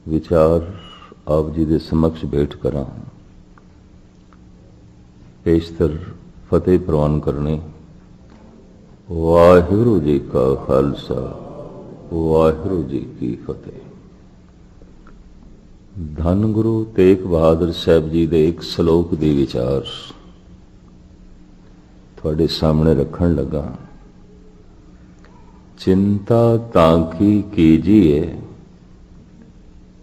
विचार आप जी के समक्ष भेंट करा। पेशतर फतेह प्रवान करने। वाहिगुरू जी का खालसा, वाहिगुरू जी की फतेह। धन गुरु तेग बहादुर साहब जी के एक सलोक के विचार थोड़े सामने रखन लगा। चिंता ताकी कीजिए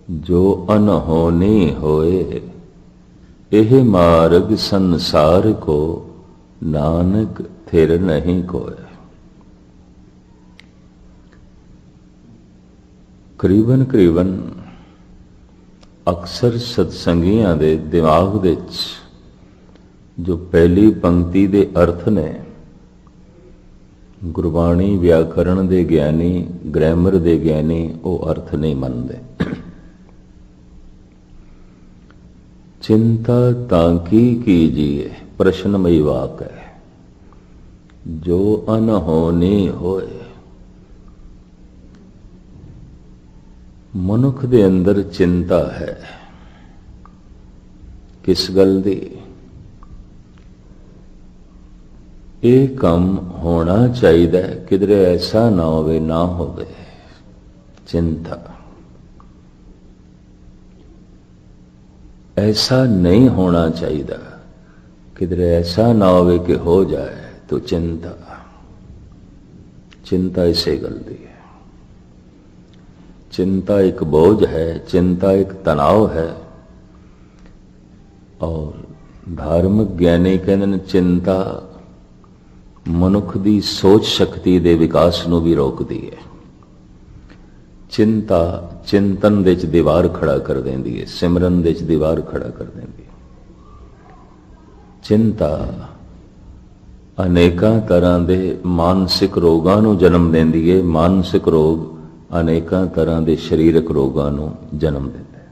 जो अनहोनी होए, यह मार्ग संसार को नानक थिर नहीं कोय। करीबन करीबन अक्सर सत्संगियां दे दिमाग दे जो पहली पंक्ति दे अर्थ ने, गुरबाणी व्याकरण दे ज्ञानी, ग्रामर दे ज्ञानी वो अर्थ नहीं मनते। चिंता ताकी कीजिए प्रश्नमयी वाक है। जो अनहोनी होए, मनुख दे अंदर चिंता है। किस गल दी? ये काम होना चाहिए, किधरे ऐसा ना होवे ना होवे। चिंता ऐसा नहीं होना चाहिए, किधरे ऐसा ना होवे कि हो जाए तो चिंता। चिंता इसे गलती है। चिंता एक बोझ है, चिंता एक तनाव है। और धार्मिक ज्ञानी कहते चिंता मनुख की सोच शक्ति के विकास को भी रोकती है। चिंता चिंतन दे दीवार खड़ा कर देंदी है, सिमरन दे दीवार खड़ा कर देंदी है। चिंता अनेक तरह के मानसिक रोगों को जन्म देंदी है। मानसिक रोग अनेक तरह के शरीरक रोगों को जन्म देता है।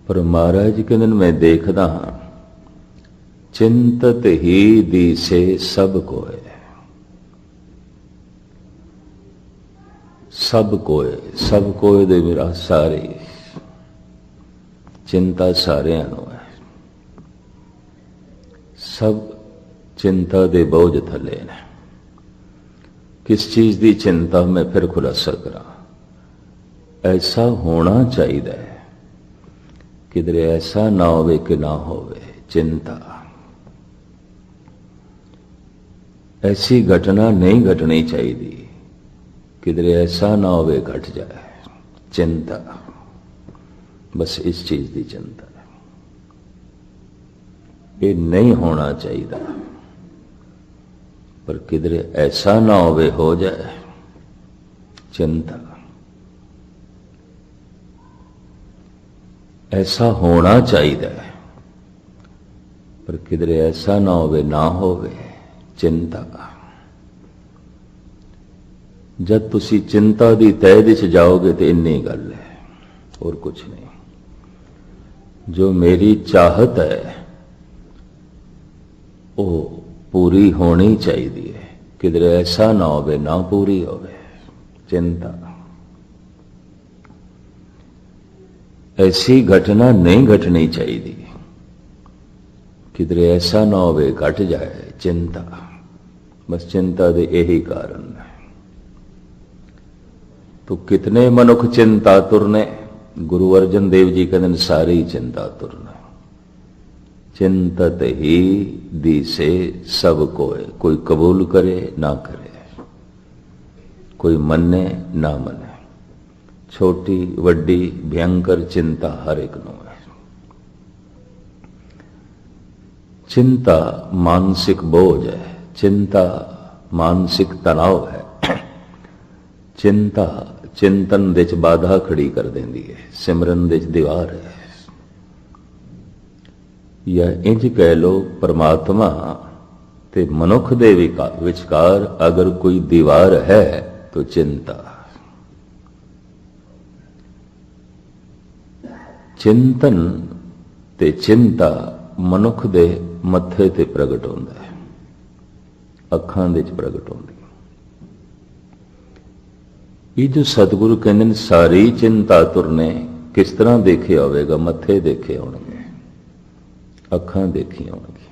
पर महाराज कहते मैं देखदा हाँ, चिंतत ही दिसे सब कोय। सब कोय दे मेरा सारे। चिंता सारे है। सब चिंता दे बोझ थले ने। किस चीज की चिंता मैं फिर खुलासा करा। ऐसा होना चाहिए, किधरे ऐसा ना होवे कि ना होवे। चिंता ऐसी घटना नहीं घटनी चाहिए, किधरे ऐसा ना होवे घट जाए। चिंता बस इस चीज की चिंता है। ये नहीं होना चाहिए, पर किधरे ऐसा ना होवे हो जाए। चिंता ऐसा होना चाहिए, पर किधरे ऐसा ना होवे ना होवे। चिंता जब तुसी चिंता की तह दिश जाओगे तो इन्नी गल है, और कुछ नहीं। जो मेरी चाहत है वो पूरी होनी चाहिए, किधरे ऐसा ना होवे ना पूरी होवे। चिंता ऐसी घटना नहीं घटनी चाहिए, किधरे ऐसा ना होवे घट जाए। चिंता बस चिंता दे यही कारण है। तो कितने मनुख चिंतातुर ने? गुरु अर्जन देव जी कहते सारे ही चिंतातुर ने। चिंतत ही दिसे सब कोय। कोई कबूल करे ना करे, कोई मने ना मने। छोटी वड्डी भयंकर चिंता हर एक नो है। चिंता मानसिक बोझ है। चिंता मानसिक तनाव है। चिंता चिंतन दे बाधा खड़ी कर देंदी है, सिमरन दे दीवार है। या इंज कह लो, परमात्मा ते मनुख दे विचकार अगर कोई दीवार है तो चिंता। चिंतन ते चिंता मनुख दे मत्थे ते प्रगट होंदा है, अखां दे प्रगट होंदी। ਇਹ ਜੋ ਸਤਿਗੁਰੂ ਕਹਿੰਦੇ ਨੇ ਸਾਰੀ ਚਿੰਤਾ ਤੁਰਨੇ, ਕਿਸ ਤਰ੍ਹਾਂ ਦੇਖਿਆ ਹੋਵੇਗਾ? ਮੱਥੇ ਦੇਖੇ ਹੋਣਗੇ, ਅੱਖਾਂ ਦੇਖੀ ਹੋਣਗੀ।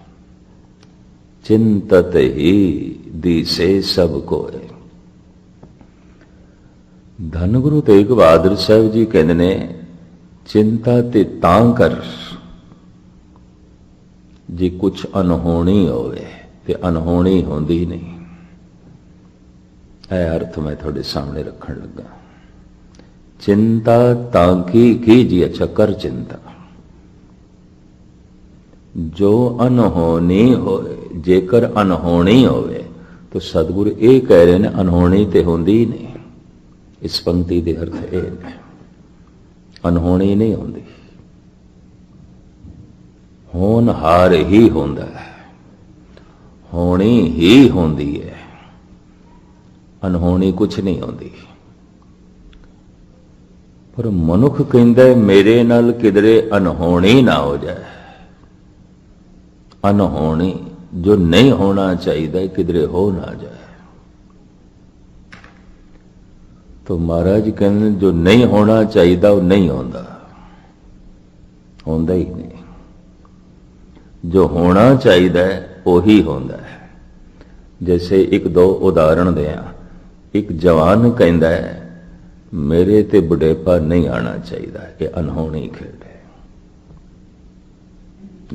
ਚਿੰਤਤ ਹੀ ਦੀਸੇ ਸਭ ਕੋਏ। ਧੰਨ ਗੁਰੂ ਤੇਗ ਬਹਾਦਰ ਸਾਹਿਬ ਜੀ ਕਹਿੰਦੇ ਨੇ ਚਿੰਤਾ ਤੇ ਤਾਂ ਕਰ ਜੇ ਕੁਛ ਅਨਹੋਣੀ ਹੋਵੇ, ਤੇ ਅਨਹੋਣੀ ਹੁੰਦੀ ਨਹੀਂ। ਇਹ ਅਰਥ ਮੈਂ ਤੁਹਾਡੇ ਸਾਹਮਣੇ ਰੱਖਣ ਲੱਗਾ। ਚਿੰਤਾ ਤਾਂ ਕੀ ਕੀਜੀ, ਅੱਛਾ ਕਰ ਚਿੰਤਾ ਜੋ ਅਨਹੋਣੀ ਹੋਵੇ। ਜੇਕਰ ਅਨਹੋਣੀ ਹੋਵੇ ਤਾਂ ਸਤਿਗੁਰੂ ਇਹ ਕਹਿ ਰਹੇ ਨੇ ਅਨਹੋਣੀ ਤੇ ਹੁੰਦੀ ਨਹੀਂ। ਇਸ ਪੰਕਤੀ ਦੇ ਅਰਥ ਇਹ ਨੇ, ਅਨਹੋਣੀ ਨਹੀਂ ਹੁੰਦੀ, ਹੋਣਹਾਰ ਹੀ ਹੁੰਦਾ ਹੈ, ਹੋਣੀ ਹੀ ਹੁੰਦੀ ਹੈ, ਅਨਹੋਣੀ ਕੁਛ ਨਹੀਂ ਹੁੰਦੀ। ਪਰ ਮਨੁੱਖ ਕਹਿੰਦਾ ਮੇਰੇ ਨਾਲ ਕਿਧਰੇ ਅਨਹੋਣੀ ਨਾ ਹੋ ਜਾਏ। ਅਨਹੋਣੀ ਜੋ ਨਹੀਂ ਹੋਣਾ ਚਾਹੀਦਾ ਕਿਧਰੇ ਹੋ ਨਾ ਜਾਏ। तो महाराज कहते जो नहीं होना चाहिए वो नहीं होता, होता ही नहीं। जो होना चाहिए वही होता है। जैसे एक दो उदाहरण दें। एक जवान कहता है मेरे ते बुढ़ेपा नहीं आना चाहिए, ये अनहोनी खेल है,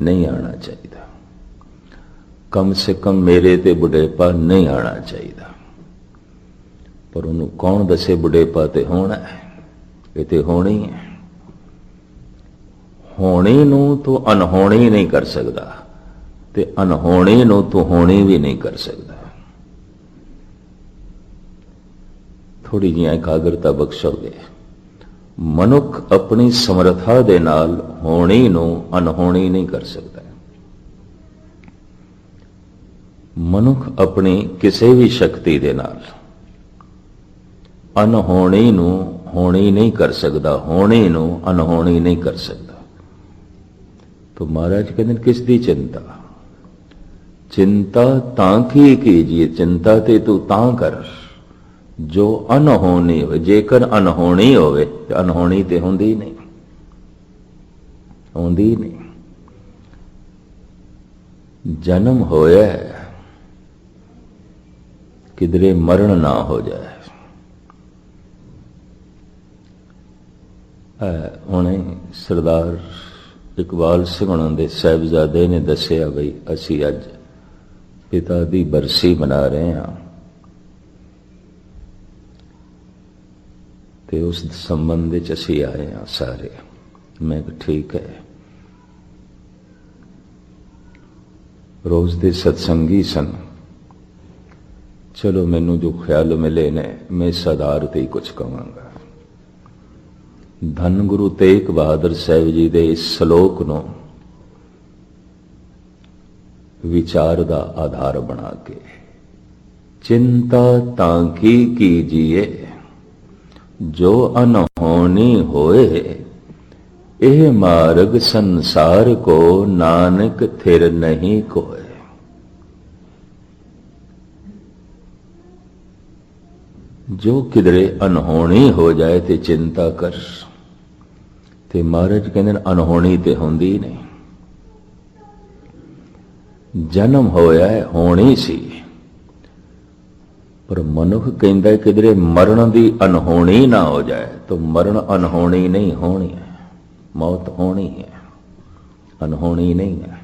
नहीं आना चाहिए। कम से कम मेरे ते बुढ़ेपा नहीं आना चाहिए। पर उन्होंने कौन दसे बुढ़ेपा ते होना है? ये तो होनी है। होनी नू तो अनहोनी नहीं कर सकता, ते अनहोनी नू तो होनी भी नहीं कर सकता। थोड़ी जी एकाग्रता बख्शोगे। मनुख अपनी समर्था दे नाल होनी नू अनहोनी नहीं कर सकता। मनुख अपनी किसी भी शक्ति दे नाल अनहोनी नू होनी नहीं कर सकता, होनी नू अनहोनी नहीं कर सकता। तो महाराज कहते किस दी चिंता? चिंता तां की कीजिए, चिंता ते तू तां कर जो अनहोनी हो। जेकर अनहोनी होवे ते अनहोनी ते होंदी नहीं, होंदी नहीं। जन्म होया किधरे मरण ना हो जाए। हुणे सरदार इकबाल सिंह हुणां दे साहिबजादे ने दसिया बई असी अज पिता दी बरसी मना रहे हैं, ते उस संबंध विच असी आए हैं सारे। मैं ठीक है। रोज दे सत्संगी सन। चलो मैनू जो ख्याल मिले ने मैं इस आधार ते ही कुछ कहांगा। धन गुरु तेग बहादुर साहिब जी दे इस सलोक नूं विचार दा आधार बना के चिंता तां की कीजिए जो अनहोनी होए, एह मार्ग संसार को नानक थिर नहीं कोय। जो किधरे अनहोनी हो जाए ते चिंता कर। ते महाराज कहते अनहोनी ते होंदी नहीं। जन्म होया है होनी सी, पर मनुख कहता है किधरे मरण दी अनहोनी ना हो जाए। तो मरण अनहोनी नहीं होनी है, मौत होनी है, अनहोनी नहीं है।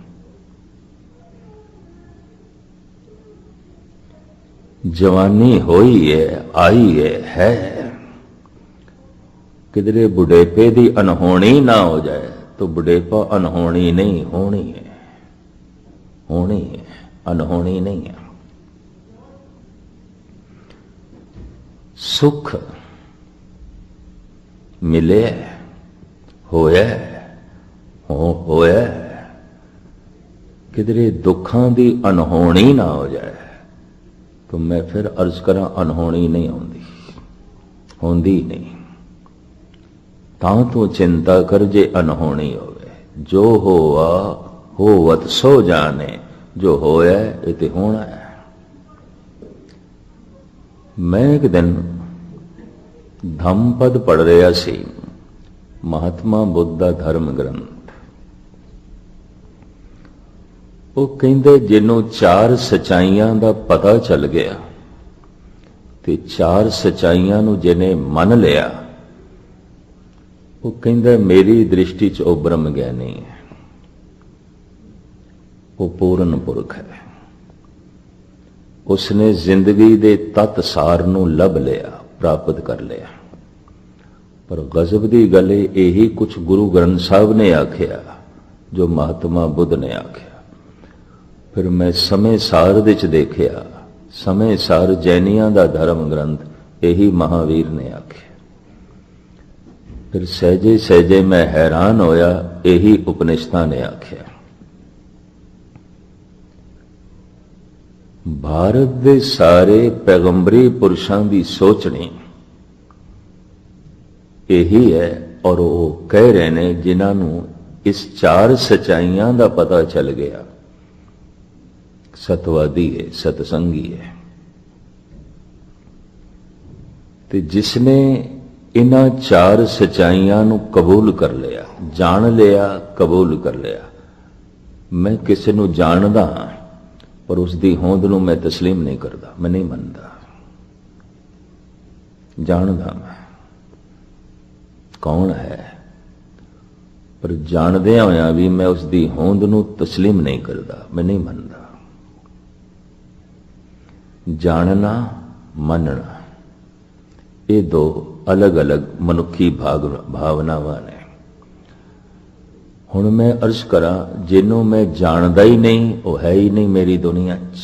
जवानी होई है, आई है। किधरे बुढ़ेपे दी अनहोनी ना हो जाए तो बुढ़ेपा अनहोनी नहीं होनी है, होनी है, अनहोनी नहीं है। सुख मिले होया किधरे दुखां दी अनहोनी ना हो जाए तो मैं फिर अर्ज करा अनहोनी नहीं होंदी, होंदी नहीं। तां तो चिंता कर जे अनहोनी होवे। जो होआ होवत सो जाने, जो होया ये ते होना है। मैं एक दिन ਧੰਮਪਦ ਪੜ ਰਿਹਾ ਸੀ, ਮਹਾਤਮਾ ਬੁੱਧ ਦਾ ਧਰਮ ਗ੍ਰੰਥ। ਉਹ ਕਹਿੰਦੇ ਜਿਹਨੂੰ ਚਾਰ ਸਚਾਈਆਂ ਦਾ ਪਤਾ ਚੱਲ ਗਿਆ ਤੇ ਚਾਰ ਸਚਾਈਆਂ ਨੂੰ ਜਿਹਨੇ ਮੰਨ ਲਿਆ, ਉਹ ਕਹਿੰਦਾ ਮੇਰੀ ਦ੍ਰਿਸ਼ਟੀ 'ਚ ਉਹ ਬ੍ਰਹਮ ਗਿਆਨੀ ਹੈ, ਉਹ ਪੂਰਨ ਪੁਰਖ ਹੈ। ਉਸਨੇ ਜ਼ਿੰਦਗੀ ਦੇ ਤੱਤ ਸਾਰ ਨੂੰ ਲੱਭ ਲਿਆ, ਪ੍ਰਾਪਤ ਕਰ ਲਿਆ। ਪਰ ਗਜ਼ਬ ਦੀ ਗੱਲ ਇਹੀ ਕੁਝ ਗੁਰੂ ਗ੍ਰੰਥ ਸਾਹਿਬ ਨੇ ਆਖਿਆ ਜੋ ਮਹਾਤਮਾ ਬੁੱਧ ਨੇ ਆਖਿਆ। ਫਿਰ ਮੈਂ ਸਮੇਂ ਸਾਰ ਦੇ 'ਚ ਦੇਖਿਆ, ਸਮੇਂ ਸਾਰ ਜੈਨੀਆਂ ਦਾ ਧਰਮ ਗ੍ਰੰਥ ਇਹੀ ਮਹਾਵੀਰ ਨੇ ਆਖਿਆ। ਫਿਰ ਸਹਿਜੇ ਸਹਿਜੇ ਮੈਂ ਹੈਰਾਨ ਹੋਇਆ, ਇਹੀ ਉਪਨਿਸ਼ਦਾਂ ਨੇ ਆਖਿਆ। ਭਾਰਤ ਦੇ ਸਾਰੇ ਪੈਗੰਬਰੀ ਪੁਰਸ਼ਾਂ ਦੀ ਸੋਚਣੀ ਇਹੀ ਹੈ, ਔਰ ਉਹ ਕਹਿ ਰਹੇ ਨੇ ਜਿਨ੍ਹਾਂ ਨੂੰ ਇਸ ਚਾਰ ਸਚਾਈਆਂ ਦਾ ਪਤਾ ਚੱਲ ਗਿਆ, ਸਤਵਾਦੀ ਹੈ, ਸਤਸੰਗੀ ਹੈ। ਤੇ ਜਿਸਨੇ ਇਹਨਾਂ ਚਾਰ ਸਚਾਈਆਂ ਨੂੰ ਕਬੂਲ ਕਰ ਲਿਆ, ਜਾਣ ਲਿਆ, ਕਬੂਲ ਕਰ ਲਿਆ। ਮੈਂ ਕਿਸੇ ਨੂੰ ਜਾਣਦਾ ਪਰ ਉਸ ਦੀ ਹੋਂਦ ਨੂੰ ਮੈਂ ਤਸਲੀਮ ਨਹੀਂ ਕਰਦਾ, ਮੈਂ ਨਹੀਂ ਮੰਨਦਾ। ਜਾਣਦਾ ਮੈਂ ਕੌਣ ਹੈ, ਪਰ ਜਾਣਦਿਆਂ ਹੋਇਆਂ ਵੀ ਮੈਂ ਉਸ ਦੀ ਹੋਂਦ ਨੂੰ ਤਸਲੀਮ ਨਹੀਂ ਕਰਦਾ, ਮੈਂ ਨਹੀਂ ਮੰਨਦਾ। ਜਾਣਨਾ, ਮੰਨਣਾ, ਇਹ ਦੋ ਅਲੱਗ-ਅਲੱਗ ਮਨੁੱਖੀ ਭਾਵਨਾਵਾਂ ਨੇ। ਹੁਣ ਮੈਂ ਅਰਜ਼ ਕਰਾਂ, ਜਿਹਨੂੰ ਮੈਂ ਜਾਣਦਾ ਹੀ ਨਹੀਂ, ਉਹ ਹੈ ਹੀ ਨਹੀਂ ਮੇਰੀ ਦੁਨੀਆ 'ਚ,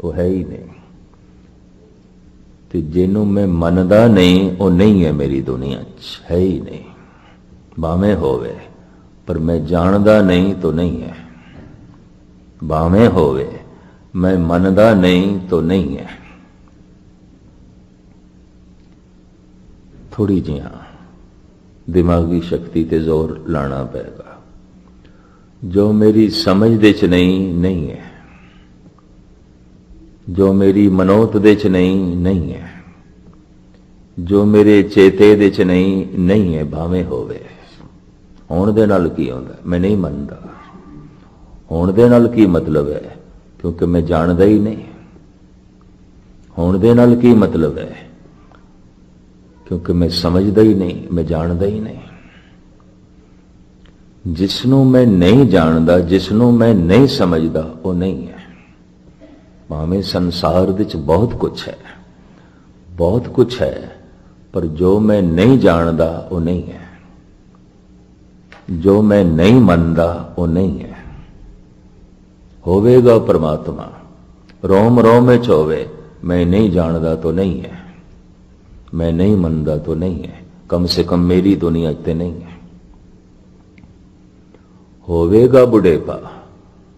ਉਹ ਹੈ ਹੀ ਨਹੀਂ। ਤੇ ਜਿਹਨੂੰ ਮੈਂ ਮੰਨਦਾ ਨਹੀਂ, ਉਹ ਨਹੀਂ ਹੈ ਮੇਰੀ ਦੁਨੀਆ 'ਚ, ਹੈ ਹੀ ਨਹੀਂ। ਭਾਵੇਂ ਹੋਵੇ, ਪਰ ਮੈਂ ਜਾਣਦਾ ਨਹੀਂ ਤਾਂ ਨਹੀਂ ਹੈ। ਭਾਵੇਂ ਹੋਵੇ, ਮੈਂ ਮੰਨਦਾ ਨਹੀਂ ਤਾਂ ਨਹੀਂ ਹੈ। ਥੋੜੀ ਜਿਹਾ ਦਿਮਾਗੀ ਸ਼ਕਤੀ ਤੇ ਜ਼ੋਰ ਲਾਣਾ ਪਏਗਾ। ਜੋ ਮੇਰੀ ਸਮਝ ਦੇ 'ਚ ਨਹੀਂ ਹੈ, ਜੋ ਮੇਰੀ ਮਨੋਤ ਦੇ 'ਚ ਨਹੀਂ ਹੈ, ਜੋ ਮੇਰੇ ਚੇਤੇ ਦੇ 'ਚ ਨਹੀਂ ਹੈ। ਭਾਵੇਂ ਹੋਵੇ, ਹੋਣ ਦੇ ਨਾਲ ਕੀ ਹੁੰਦਾ, ਮੈਂ ਨਹੀਂ ਮੰਨਦਾ। ਹੋਣ ਦੇ ਨਾਲ ਕੀ ਮਤਲਬ ਹੈ, ਕਿਉਂਕਿ ਮੈਂ ਜਾਣਦਾ ਹੀ ਨਹੀਂ। ਹੋਣ ਦੇ ਨਾਲ ਕੀ ਮਤਲਬ ਹੈ, ਕਿਉਂਕਿ ਮੈਂ ਸਮਝਦਾ ਹੀ ਨਹੀਂ, ਮੈਂ ਜਾਣਦਾ ਹੀ ਨਹੀਂ। ਜਿਸ ਨੂੰ ਮੈਂ ਨਹੀਂ ਜਾਣਦਾ, ਜਿਸ ਨੂੰ ਮੈਂ ਨਹੀਂ ਸਮਝਦਾ, ਉਹ ਨਹੀਂ ਹੈ। ਭਾਵੇਂ ਸੰਸਾਰ ਵਿੱਚ ਬਹੁਤ ਕੁਝ ਹੈ, ਬਹੁਤ ਕੁਝ ਹੈ, ਪਰ ਜੋ ਮੈਂ ਨਹੀਂ ਜਾਣਦਾ ਉਹ ਨਹੀਂ ਹੈ, ਜੋ ਮੈਂ ਨਹੀਂ ਮੰਨਦਾ ਉਹ ਨਹੀਂ ਹੈ। ਹੋਵੇਗਾ ਪਰਮਾਤਮਾ, ਰੋਮ ਰੋਮ ਵਿੱਚ ਹੋਵੇ, ਮੈਂ ਨਹੀਂ ਜਾਣਦਾ ਤਾਂ ਨਹੀਂ ਹੈ, मैं नहीं मनदा तो नहीं है, कम से कम मेरी दुनिया ते नहीं है। होवेगा बुढ़ेपा,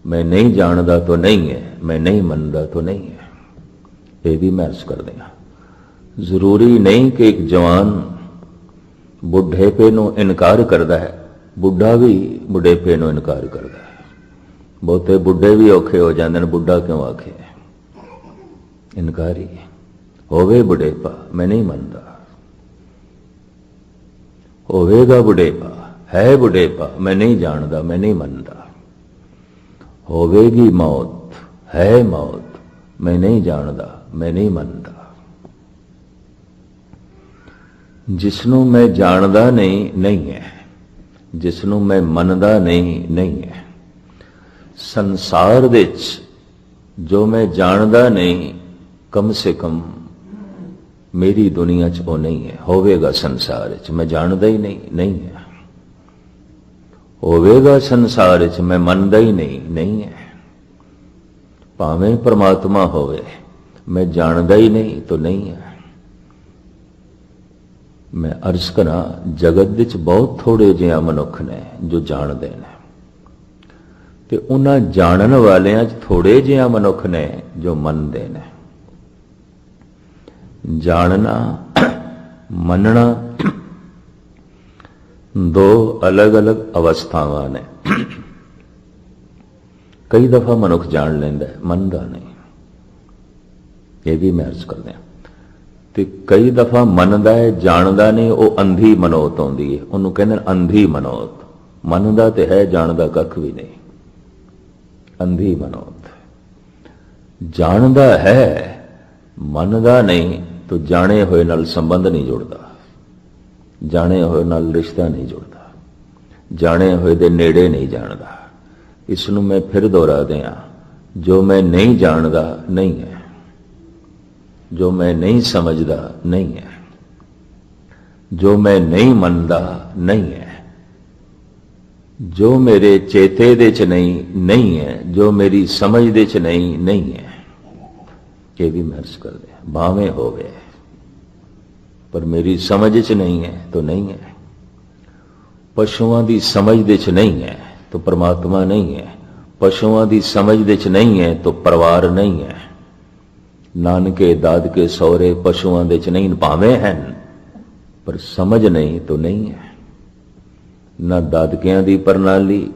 मैं नहीं जानदा तो नहीं है, मैं नहीं मनदा तो नहीं है। ये भी मैं अर्ज कर देना, जरूरी नहीं कि एक जवान बुढ़ेपे नु इनकार करता है, बुढ़ा भी बुढ़ेपे नु इनकार करता है। बहुते बुढ़े भी औखे हो जाते हैं, बुढ़ा क्यों आखे, इनकारी होवे बुढ़ेपा, मैं नहीं मनदा। होवेगा बुढ़ेपा, है बुढ़ेपा, मैं नहीं जानदा, मैं नहीं मनदा। होवेगी मौत, है मौत, मैं नहीं जानदा, मैं नहीं मनदा। जिसनों मैं जानदा नहीं है, जिसनों मैं मनदा नहीं है। संसार विच जो मैं जानदा नहीं, कम से कम मेरी दुनिया च वो नहीं है। होवेगा संसार च मैं जानदा ही नहीं है। होवेगा संसार च मैं मनदा ही नहीं है। भावें परमात्मा होवे, मैं जानदा ही नहीं तो नहीं है। मैं अर्ज करा, जगत विच बहुत थोड़े जिहा मनुख ने जो जानते हैं, ते उन्हां जानन वालियां च थोड़े जिहा मनुख ने जो मनते हैं। जानना, मनना दो अलग अलग अवस्थावां ने। कई दफा मनुख जान लेंदा है, मनदा नहीं। ये भी मैं अर्ज कर दिया, ਤੇ ਕਈ ਦਫਾ ਮੰਨਦਾ ਹੈ, ਜਾਣਦਾ ਨਹੀਂ, ਉਹ ਅੰਧੀ ਮਨੋਤ ਆਉਂਦੀ ਹੈ। ਉਹਨੂੰ ਕਹਿੰਦੇ ਨੇ ਅੰਧੀ ਮਨੋਤ। ਮੰਨਦਾ ਤੇ ਹੈ, ਜਾਣਦਾ ਕੱਖ ਵੀ ਨਹੀਂ, ਅੰਧੀ ਮਨੋਤ। ਜਾਣਦਾ ਹੈ, ਮੰਨਦਾ ਨਹੀਂ, ਤਾਂ ਜਾਣੇ ਹੋਏ ਨਾਲ ਸੰਬੰਧ ਨਹੀਂ ਜੁੜਦਾ, ਜਾਣੇ ਹੋਏ ਨਾਲ ਰਿਸ਼ਤਾ ਨਹੀਂ ਜੁੜਦਾ, ਜਾਣੇ ਹੋਏ ਦੇ ਨੇੜੇ ਨਹੀਂ ਜਾਣਦਾ। ਇਸ ਨੂੰ ਮੈਂ ਫਿਰ ਦੁਹਰਾ ਦਿਆਂ, ਜੋ ਮੈਂ ਨਹੀਂ ਜਾਣਦਾ ਨਹੀਂ ਹੈ, ਜੋ ਮੈਂ ਨਹੀਂ ਸਮਝਦਾ ਨਹੀਂ ਹੈ, ਜੋ ਮੈਂ ਨਹੀਂ ਮੰਨਦਾ ਨਹੀਂ ਹੈ, ਜੋ ਮੇਰੇ ਚੇਤੇ ਦੇ ਚ ਨਹੀਂ ਹੈ, ਜੋ ਮੇਰੀ ਸਮਝ ਦੇ ਚ ਨਹੀਂ ਹੈ। ਇਹ ਵੀ ਮਹਿਰਸ ਕਰਦੇ ਭਾਵੇਂ ਹੋਵੇ, ਪਰ ਮੇਰੀ ਸਮਝ ਚ ਨਹੀਂ ਹੈ ਤਾਂ ਨਹੀਂ ਹੈ। ਪਸ਼ੂਆਂ ਦੀ ਸਮਝ ਦੇ ਚ ਨਹੀਂ ਹੈ ਤਾਂ ਪਰਮਾਤਮਾ ਨਹੀਂ ਹੈ, ਪਸ਼ੂਆਂ ਦੀ ਸਮਝ ਦੇ ਚ ਨਹੀਂ ਹੈ ਤਾਂ ਪਰਿਵਾਰ ਨਹੀਂ ਹੈ। ਨਾਨਕੇ ਦਾਦਕੇ ਸਹੁਰੇ ਪਸ਼ੂਆਂ ਦੇ ਚ ਨਹੀਂ, ਭਾਵੇਂ ਹਨ ਪਰ ਸਮਝ ਨਹੀਂ ਤਾਂ ਨਹੀਂ ਹੈ। ਨਾ ਦਾਦਕਿਆਂ ਦੀ ਪ੍ਰਣਾਲੀ,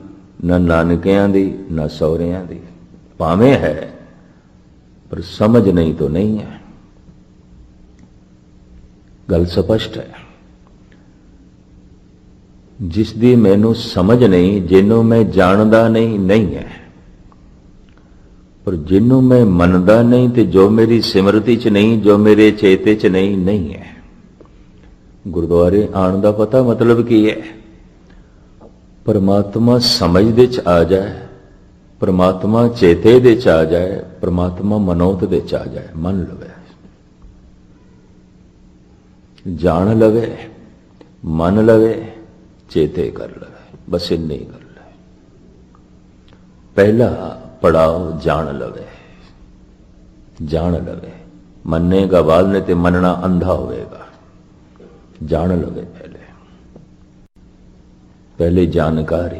ਨਾ ਨਾਨਕਿਆਂ ਦੀ, ਨਾ ਸਹੁਰਿਆਂ ਦੀ, ਭਾਵੇਂ ਹੈ ਪਰ ਸਮਝ ਨਹੀਂ ਤਾਂ ਨਹੀਂ ਹੈ। ਗੱਲ ਸਪਸ਼ਟ ਹੈ। ਜਿਸ ਦੀ ਮੈਨੂੰ ਸਮਝ ਨਹੀਂ, ਜਿਹਨੂੰ ਮੈਂ ਜਾਣਦਾ ਨਹੀਂ ਹੈ, ਪਰ ਜਿਹਨੂੰ ਮੈਂ ਮੰਨਦਾ ਨਹੀਂ, ਤੇ ਜੋ ਮੇਰੀ ਸਿਮਰਤੀ ਚ ਨਹੀਂ, ਜੋ ਮੇਰੇ ਚੇਤੇ ਚ ਨਹੀਂ ਹੈ। ਗੁਰਦੁਆਰੇ ਆਉਣ ਦਾ ਪਤਾ ਮਤਲਬ ਕੀ ਹੈ? ਪਰਮਾਤਮਾ ਸਮਝ ਦੇ ਚ ਆ ਜਾਏ, ਪਰਮਾਤਮਾ ਚੇਤੇ ਦੇ ਚ ਆ ਜਾਏ, ਪਰਮਾਤਮਾ ਮਨੋਤ ਦੇ ਚ ਆ ਜਾਏ, ਮੰਨ ਲਵੇ, ਜਾਣ ਲਵੇ, ਮੰਨ ਲਵੇ, ਚੇਤੇ ਕਰ ਲਵੇ, ਬਸ ਇੰਨੀ ਗੱਲ ਹੈ। ਪਹਿਲਾ ਪੜਾਓ ਜਾਣ ਲਵੇ, ਜਾਣ ਲਵੇ। ਮੰਨੇਗਾ ਬਾਅਦ ਨੇ ਤੇ ਮੰਨਣਾ ਅੰਧਾ ਹੋਵੇਗਾ। ਜਾਣ ਲਵੇ ਪਹਿਲੇ ਜਾਣਕਾਰੀ।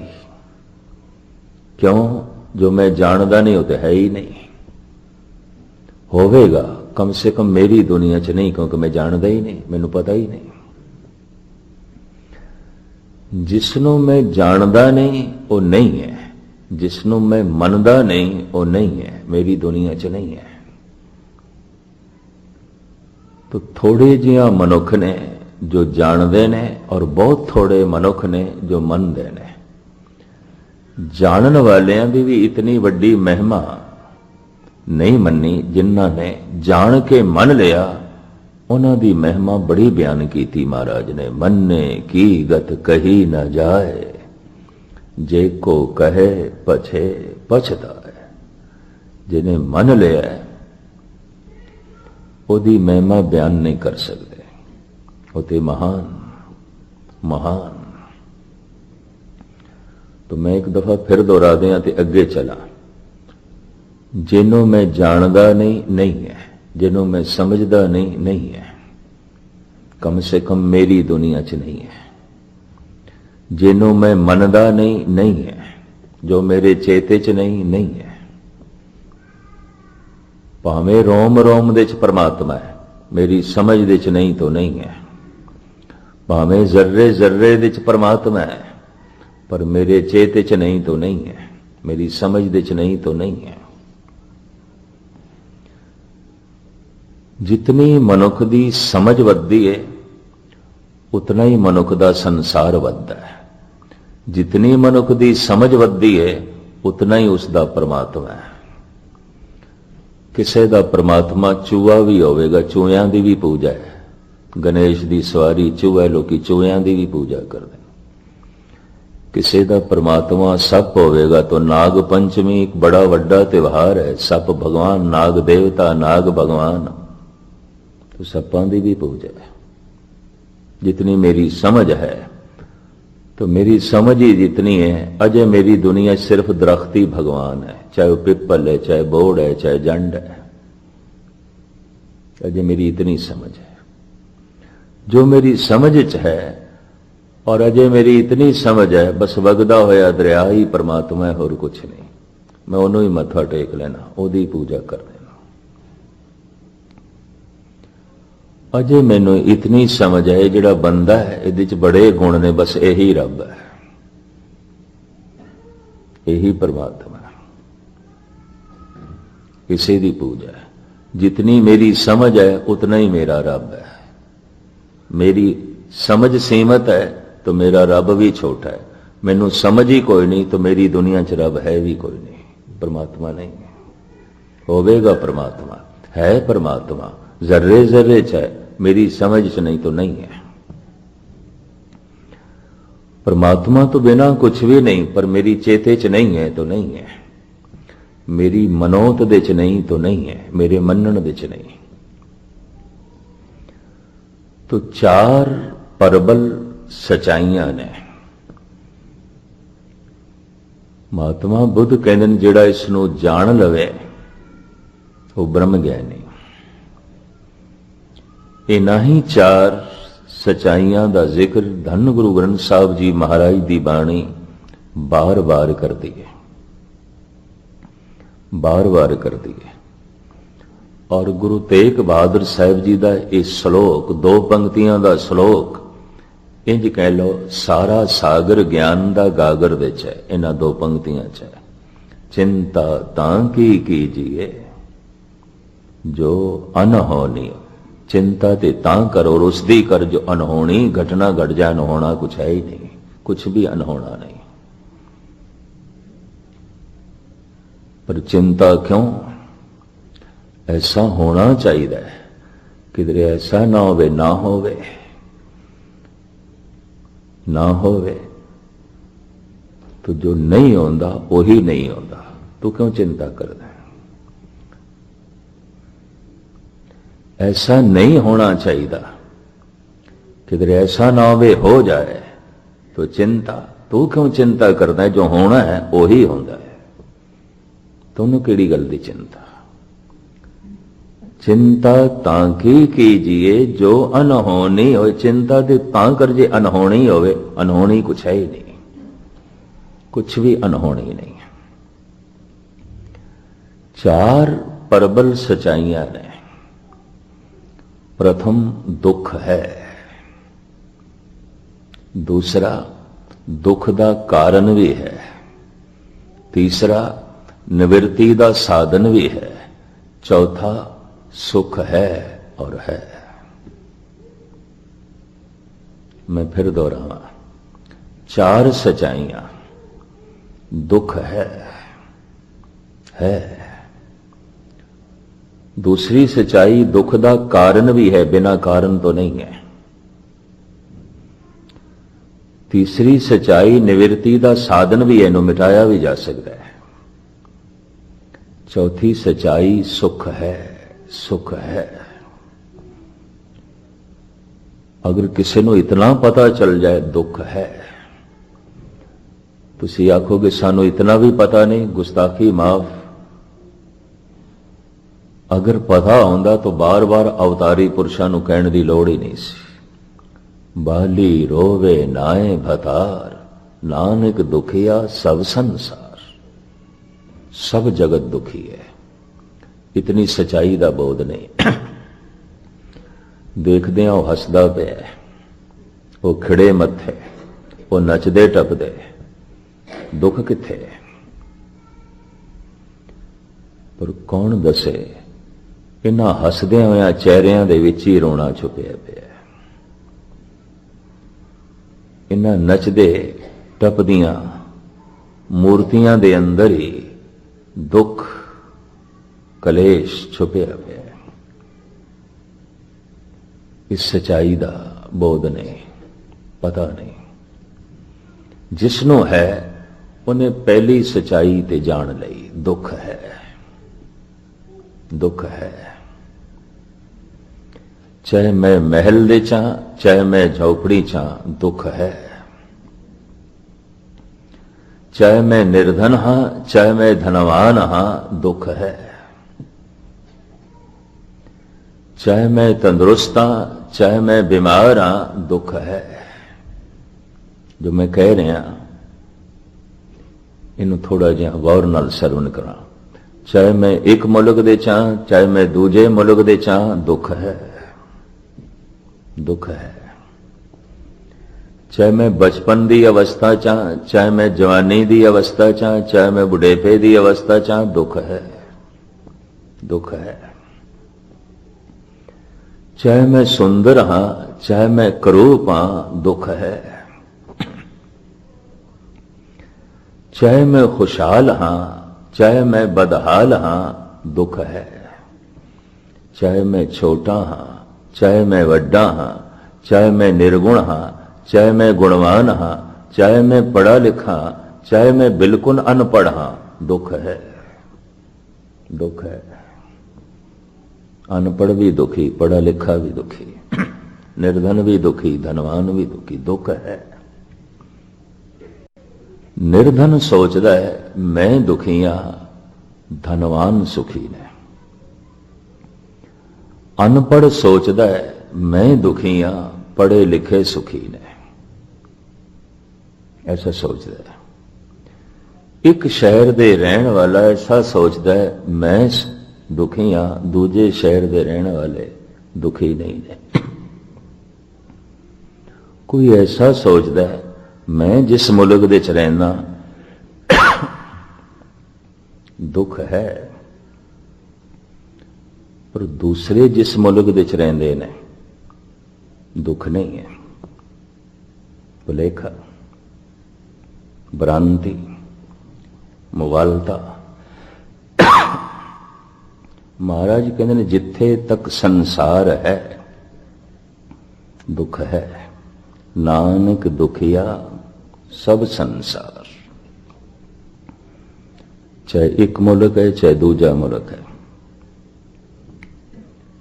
ਕਿਉਂ? ਜੋ ਮੈਂ ਜਾਣਦਾ ਨਹੀਂ ਉਹ ਤੇ ਹੈ ਹੀ ਨਹੀਂ। ਹੋਵੇਗਾ ਕਮ ਸੇ ਕਮ ਮੇਰੀ ਦੁਨੀਆ 'ਚ ਨਹੀਂ, ਕਿਉਂਕਿ ਮੈਂ ਜਾਣਦਾ ਹੀ ਨਹੀਂ, ਮੈਨੂੰ ਪਤਾ ਹੀ ਨਹੀਂ। ਜਿਸ ਨੂੰ ਮੈਂ ਜਾਣਦਾ ਨਹੀਂ ਉਹ ਨਹੀਂ ਹੈ, ਜਿਸ ਨੂੰ ਮੈਂ ਮੰਨਦਾ ਨਹੀਂ ਉਹ ਨਹੀਂ ਹੈ, ਮੇਰੀ ਦੁਨੀਆ 'ਚ ਨਹੀਂ ਹੈ। ਤਾਂ ਥੋੜੇ ਜਿਹਾ ਮਨੁੱਖ ਨੇ ਜੋ ਜਾਣਦੇ ਨੇ, ਔਰ ਬਹੁਤ ਥੋੜੇ ਮਨੁੱਖ ਨੇ ਜੋ ਮੰਨਦੇ ਨੇ। ਜਾਣਨ ਵਾਲਿਆਂ ਦੀ ਵੀ ਇਤਨੀ ਵੱਡੀ ਮਹਿਮਾ ਨਹੀਂ ਮੰਨੀ, ਜਿਨ੍ਹਾਂ ਨੇ ਜਾਣ ਕੇ ਮੰਨ ਲਿਆ ਉਹਨਾਂ ਦੀ ਮਹਿਮਾ ਬੜੀ ਬਿਆਨ ਕੀਤੀ ਮਹਾਰਾਜ ਨੇ। ਮੰਨੇ ਕੀ ਗਤ ਕਹੀ ਨਾ ਜਾਏ, ਜੇ ਕੋ ਕਹੇ ਪਛੇ ਪਛਤਾਏ। ਜਿਹਨੇ ਮੰਨ ਲਿਆ ਉਹਦੀ ਮਹਿਮਾ ਬਿਆਨ ਨਹੀਂ ਕਰ ਸਕਦੇ। ਉਹ ਤੇ ਮਹਾਨ ਮਹਾਨ। तो मैं एक दफा फिर दोहरा दिया ते अगे चला। जिन्हों मैं जानदा नहीं है, जिन्हों मैं समझदा नहीं है, कम से कम मेरी दुनिया च नहीं है। जिन्हों मैं मनदा नहीं है, जो मेरे चेते च नहीं है। भावें रोम रोम दे च परमात्मा है, मेरी समझ दे च नहीं तो नहीं है। भावें जर्रे जर्रे दे च परमात्मा है, पर मेरे चेते च नहीं तो नहीं है, मेरी समझ दे च नहीं तो नहीं है। जितनी मनुख दी समझ वधदी है उतना ही मनुख दा संसार वधदा है। जितनी मनुख दी समझ वधदी है उतना ही उसका परमात्मा है। किसे दा परमात्मा चूहा भी होवेगा, चूहियां दी भी पूजा है। गणेश दी सवारी चूहा, लोकी चूहियां दी भी पूजा करते। किसी का परमात्मा सप होवेगा तो नाग पंचमी एक बड़ा वड्डा त्योहार है। सप भगवान, नाग देवता, नाग भगवान, तो सपां दी भी पूजा है। जितनी मेरी समझ है, तो मेरी समझ ही जितनी है, अजय मेरी दुनिया सिर्फ दरख्ती भगवान है, चाहे वो पिपल है, चाहे बोड़ है, चाहे जंड है। अजय मेरी इतनी समझ है। जो मेरी समझ च है, और अजय मेरी इतनी समझ है, बस वगदा होया दरिया ही परमात्मा है, होर कुछ नहीं। मैं उन्हों ही मत्था टेक लेना, ओदी पूजा कर देना। अजय मैनू इतनी समझ है, जिहड़ा बंदा है इहदे च बड़े गुण ने, बस यही रब है, यही परमात्मा है। किसी दी पूजा है। जितनी मेरी समझ है उतना ही मेरा रब है। मेरी समझ सीमित है तो मेरा रब भी छोटा है। मैनू समझ ही कोई नहीं तो मेरी दुनिया च रब है भी कोई नहीं, परमात्मा नहीं है। होवेगा परमात्मा, है परमात्मा, जर्रे जर्रे च है, मेरी समझ च नहीं तो नहीं है। परमात्मा तो बिना कुछ भी नहीं, पर मेरी चेते च नहीं है तो नहीं है, मेरी मनोत दे च नहीं तो नहीं है, मेरे मनन दे च नहीं। तो चार परबल सचाइयां ने। महात्मा बुद्ध कहते हैं जिहड़ा इसनूं जान लवे वो ब्रह्म ज्ञानी। इन्हां ही चार सचाइयां दा जिक्र धन गुरु ग्रंथ साहब जी महाराज दी बाणी बार बार करती है, बार बार करती है। और गुरु तेग बहादुर साहब जी का यह श्लोक, दो पंक्तियां का श्लोक, इंज कह लो सारा सागर ज्ञान का गागर विच है। इन्हां दो पंक्तियां च है, चिंता तां की कीजिए जो अनहोनी। चिंता ते तां करो और उसदी कर जो अनहोनी। घटना घट जाए, अनहोना कुछ है ही नहीं, कुछ भी अनहोना नहीं। पर चिंता क्यों? ऐसा होना चाहिए, किधरे ऐसा ना होवे, ना होवे, ना होवे। तो जो नहीं होता वही नहीं होता, तू क्यों चिंता करता है? ऐसा नहीं होना चाहिए, किधरे ऐसा ना होवे हो जाए तो चिंता, तू क्यों चिंता करता है? जो होना है वही होता है, तुमने केड़ी गल दी चिंता? चिंता तांकी कीजिए जो अनहोनी हो। चिंता ते तां कर जे अनहोनी होवे, अनहोनी कुछ है ही नहीं, कुछ भी अनहोनी नहीं है। चार परबल सचाइयां ने। प्रथम दुख है, दूसरा दुख दा कारण भी है, तीसरा निवृत्ति दा साधन भी है, चौथा सुख है और है। मैं फिर दोहरावा, चार सच्चाइयां। दुख है, दूसरी सच्चाई दुख दा कारण भी है, बिना कारण तो नहीं है। तीसरी सच्चाई निवृत्ति दा साधन भी है, इन्हों मिटाया भी जा सकता है। चौथी सच्चाई सुख है, सुख है। अगर किसी को इतना पता चल जाए दुख है, तुसी आखोगे सानू इतना भी पता नहीं, गुस्ताखी माफ। अगर पता होंदा तो बार बार अवतारी पुरुषां नूं कहण दी लोड़ ही नहीं सी। बाली रोवे नाए भतार, नानक दुखिया सब संसार। सब जगत दुखी है, इतनी सच्चाई का बोध नहीं। देखदे वो हसदा पे, वो खिड़े मत्थे, वो नचदे टपदे, दुख किथे? पर कौन दसे इन्हां हसदे होया चेहरिਆਂ ਦੇ ਵਿੱਚ ही रोना छुपिया पिया। इन्हां नचदे टपदियां मूर्तियां दे अंदर ही दुख कलेश छुपिया पिया। इस सच्चाई का बोध नहीं, पता नहीं। जिसनों है उन्हें पहली सच्चाई ते जान लई, दुख है, दुख है। चाहे मैं महल दे चा, चाहे मैं झोपड़ी चा, दुख है। चाहे मैं निर्धन हां, चाहे मैं धनवान हां, दुख है। चाहे मैं तंदुरुस्त हां, चाहे मैं बीमार हां, दुख है। जो मैं कह रहा इन्हू थोड़ा जिहा गौर नाल सरवण करा। चाहे मैं एक मुल्क दे चा, चाहे मैं दूजे मुल्क दे चा, दुख है, दुख है। चाहे मैं बचपन की अवस्था चा, चाहे मैं जवानी की अवस्था चा, चाहे मैं बुढ़ेपे की अवस्था चा, दुख है, दुख है। चाहे मैं सुंदर हाँ, चाहे मैं करूप हाँ, दुख है। चाहे मैं खुशहाल हाँ, चाहे मैं बदहाल हाँ, दुख है। चाहे मैं छोटा हाँ, चाहे मैं वड्डा हाँ, चाहे मैं निर्गुण हाँ, चाहे मैं गुणवान हाँ, चाहे मैं पढ़ा लिखा, चाहे मैं बिल्कुल अनपढ़ हाँ, दुख है। दुख है। अनपढ़ भी दुखी, पढ़ा लिखा भी दुखी, निर्धन भी दुखी, धनवान भी दुखी, दुख है। निर्धन सोचता है मैं दुखियां, धनवान सुखी ने। अनपढ़ सोचता है मैं दुखियां, पढ़े लिखे सुखी ने। ऐसा सोचता है। एक शहर दे रहने वाला ऐसा सोचता है मैं दुखी हाँ, दूजे शहर दे रहने वाले दुखी नहीं ने। कोई ऐसा सोचता है मैं जिस मुल्क दे च रहना दुख है, पर दूसरे जिस मुल्क दे च रहिंदे ने दुख नहीं है। भुलेखा, भ्रांति, मुगालता। महाराज कहते ने जिथे तक संसार है दुख है, नानक दुखिया सब संसार। चाहे एक मुल्क है, चाहे दूजा मुल्क है,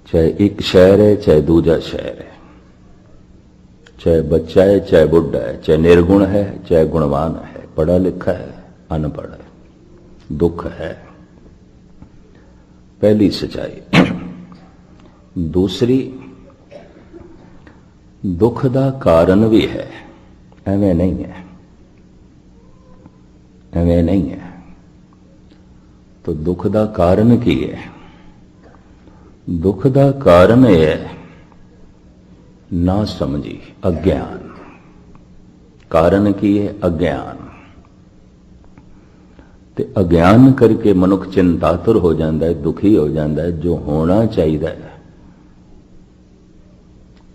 चाहे एक शहर है, चाहे दूजा शहर है, चाहे बच्चा है, चाहे बुढ़ा है, चाहे निर्गुण है, चाहे गुणवान है, पढ़ा लिखा है, अनपढ़ है, दुख है। पहली सच्चाई। दूसरी, दुख दा कारण भी है, एवें नहीं है, एवें नहीं है। तो दुख दा कारण की है? दुख दा कारण है ना समझी, अज्ञान। कारण की है? अज्ञान। ते अज्ञान करके मनुख चिंतातुर हो जाता है, दुखी हो जाता है। जो होना चाहिए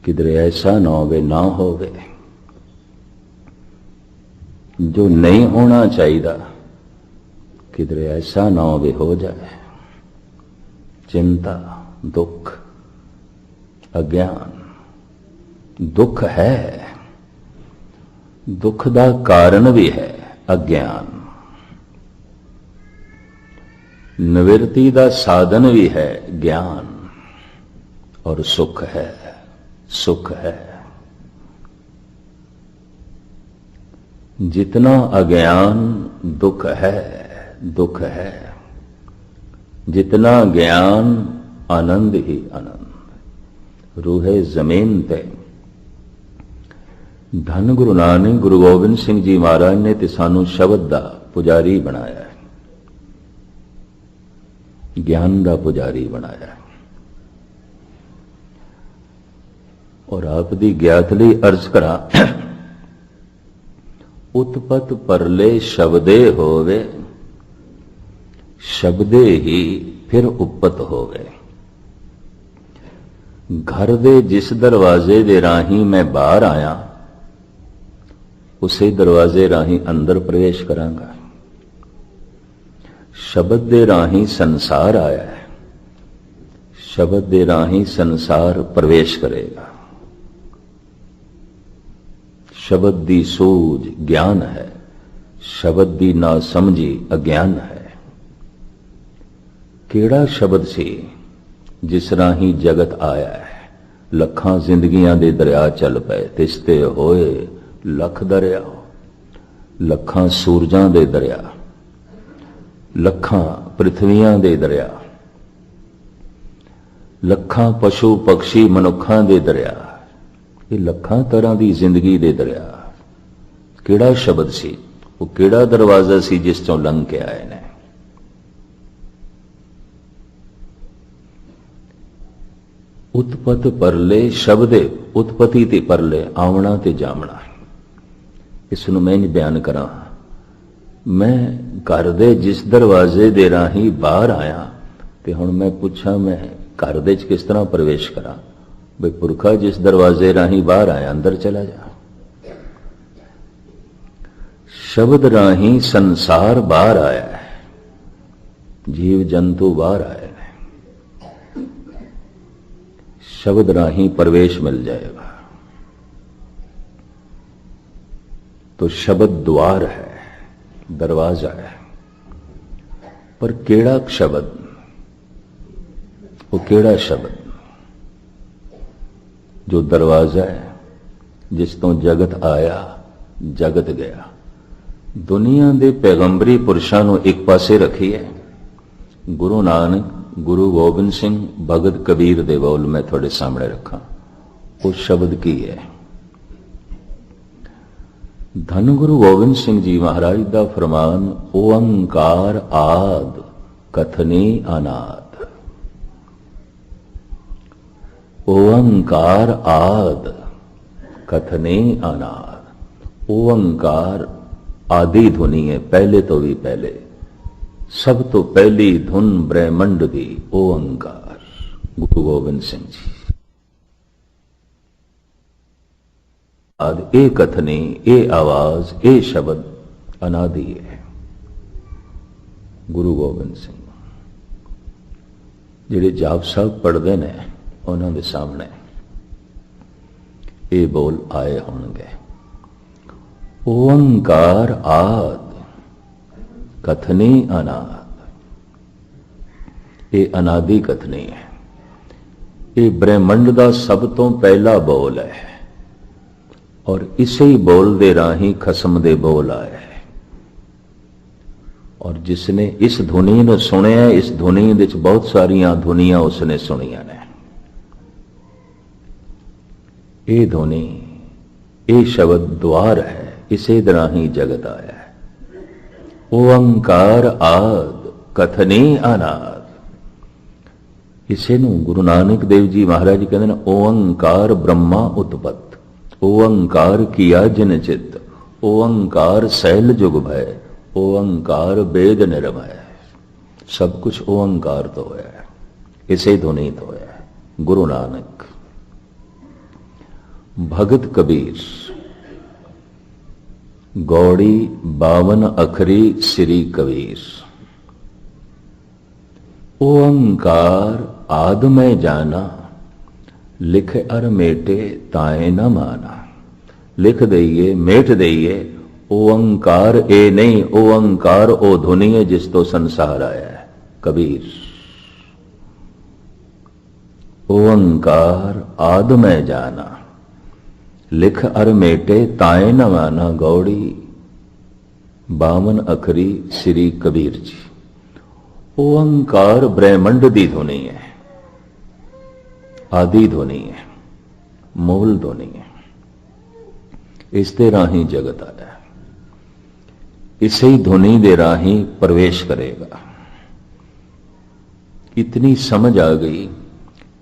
किधरे ऐसा ना होवे, ना होवे। जो नहीं होना चाहिए किधरे ऐसा ना होवे, हो जाए। चिंता, दुख, अज्ञान। दुख है, दुख दा कारण भी है अज्ञान। निवृत्ति दा साधन भी है ज्ञान। और सुख है, सुख है। जितना अज्ञान दुख है, दुख है। जितना ज्ञान आनंद ही आनंद। रूहे जमीन ते धन गुरु नानक गुरु गोबिंद सिंह जी महाराज ने ते सानू शब्द दा पुजारी बनाया है, ज्ञान दा पुजारी बनाया है। और आप दी ज्ञात लई अर्ज करा, उत्पत परले शब्दे होवे, शब्दे ही फिर उपत होवे। घर दे जिस दरवाजे दे राही मैं बाहर आया, उसे दरवाजे राही अंदर प्रवेश करांगा। शब्द दे राही संसार आया है, शब्द दे राही संसार प्रवेश करेगा। शब्द दी सूझ ज्ञान है, शब्द दी ना समझी अज्ञान है। केड़ा शब्द सी जिस राही जगत आया है। लखां जिंदगियां दे दरिया चल पे, तिसते होए लख दरिया। लखां सूरजां दे दरिया, लखां पृथ्वियां दे दरिया, लखां पशु पक्षी मनुखां दे दरिया। ये लखां तरह की जिंदगी दे दरिया। केड़ा शब्द सी, वो केड़ा दरवाजा सी जिस चों लंघ के आए ने। उत्पत परले शब्दे, उत्पत्ति ते परले, आवना ते जामना। इसनूं मैं नहीं बयान करा। मैं घर दे जिस दरवाजे दे राही बाहर आया, ते हुण मैं पूछा मैं घर दे च किस तरह प्रवेश करा। बे पुरखा जिस दरवाजे राही बाहर आया अंदर चला जा। शब्द राही संसार बाहर आया है, जीव जंतु बाहर आए हैं। शब्द राही प्रवेश मिल जाएगा। तो शब्द द्वार है, दरवाजा है, पर केड़ा शब्द, वो केड़ा शब्द जो दरवाजा है जिस तो जगत आया जगत गया। दुनिया के पैगंबरी पुरुषों को एक पासे रखिए, गुरु नानक, गुरु गोबिंद सिंह, भगत कबीर दे बोल मैं थोड़े सामने रखा। उस शब्द की है, धन गुरु गोबिंद सिंह जी महाराज का फरमान, ओंकार आद कथनी अनाद। ओंकार आद कथनी अनाद। ओंकार आदि धुनी है, पहले तो भी पहले, सब तो पहली धुन ब्रह्मंड दी ओंकार, गुरु गोबिंद सिंह जी। आद ए कथनी, ए आवाज, ए शब्द अनादि है। गुरु गोबिंद सिंह जिहड़े जाप साहब पढ़ते हैं उन्होंने सामने ये बोल आए होंगे, ओंकार आद कथनी अनाद। ये अनादि कथनी है, ये ब्रह्मंड का सब तो पहला बोल है और इसे ही बोल दे राही खसम दे बोल आए है। और जिसने इस धुनी ने सुनिया, इस धुनी विच बहुत सारिया धुनियां उसने सुनिया ने। ये धुनी, ये शब्द द्वार है, इसे राही जगत आया है। ओंकार आद कथनी अनाद। इसे नू गुरु नानक देव जी महाराज कहते हैं, ओंकार ब्रह्मा उत्पत्त, ओंकार किया जिन चित, ओंकार सैल जुग भय, ओंकार वेद निर्भय। सब कुछ ओंकार तो है, इसे ध्वनि तो है। गुरु नानक, भगत कबीर, गौड़ी 52 अखरी श्री कबीर। ओंकार आद में जाना, लिख अर मेटे ताए न माना। लिख दईए मेट दईए, ओंकार ए नहीं, ओंकार ओ धुनी है जिस तो संसार आया है। कबीर, ओंकार आद में जाना, लिख अर मेटे ताए न माना। गौड़ी 52 अखरी श्री कबीर जी। ओंकार ब्रह्मंड दी धुनी है, आदि ध्वनि है, मूल ध्वनि है। इस दे राही जगत आया, इसे ही ध्वनि दे राही प्रवेश करेगा। इतनी समझ आ गई,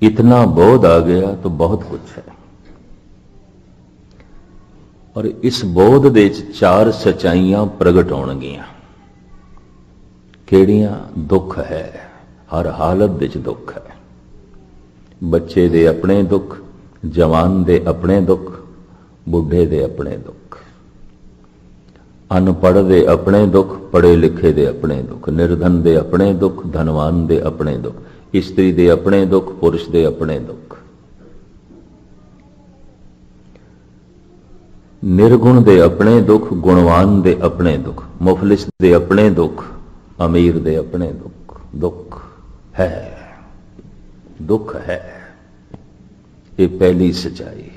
इतना बोध आ गया तो बहुत कुछ है। और इस बोध दे चार सच्चाइयां प्रगट होणगियां। केड़ियां? दुख है, हर हालत विच दुख है। बच्चे दे अपने दुख, जवान दे अपने दुख, बुढ़े दे अपने दुख, अनपढ़ दे अपने दुख, पढ़े लिखे दे अपने दुख, निर्धन दे अपने दुख, धनवान दे अपने दुख, स्त्री दे अपने दुख, पुरुष दे अपने दुख, निर्गुण दे अपने दुख, गुणवान दे अपने दुख, मुफलिस दे अपने दुख, अमीर दे अपने दुख। दुख है, दुख है। ये पहली सच्चाई।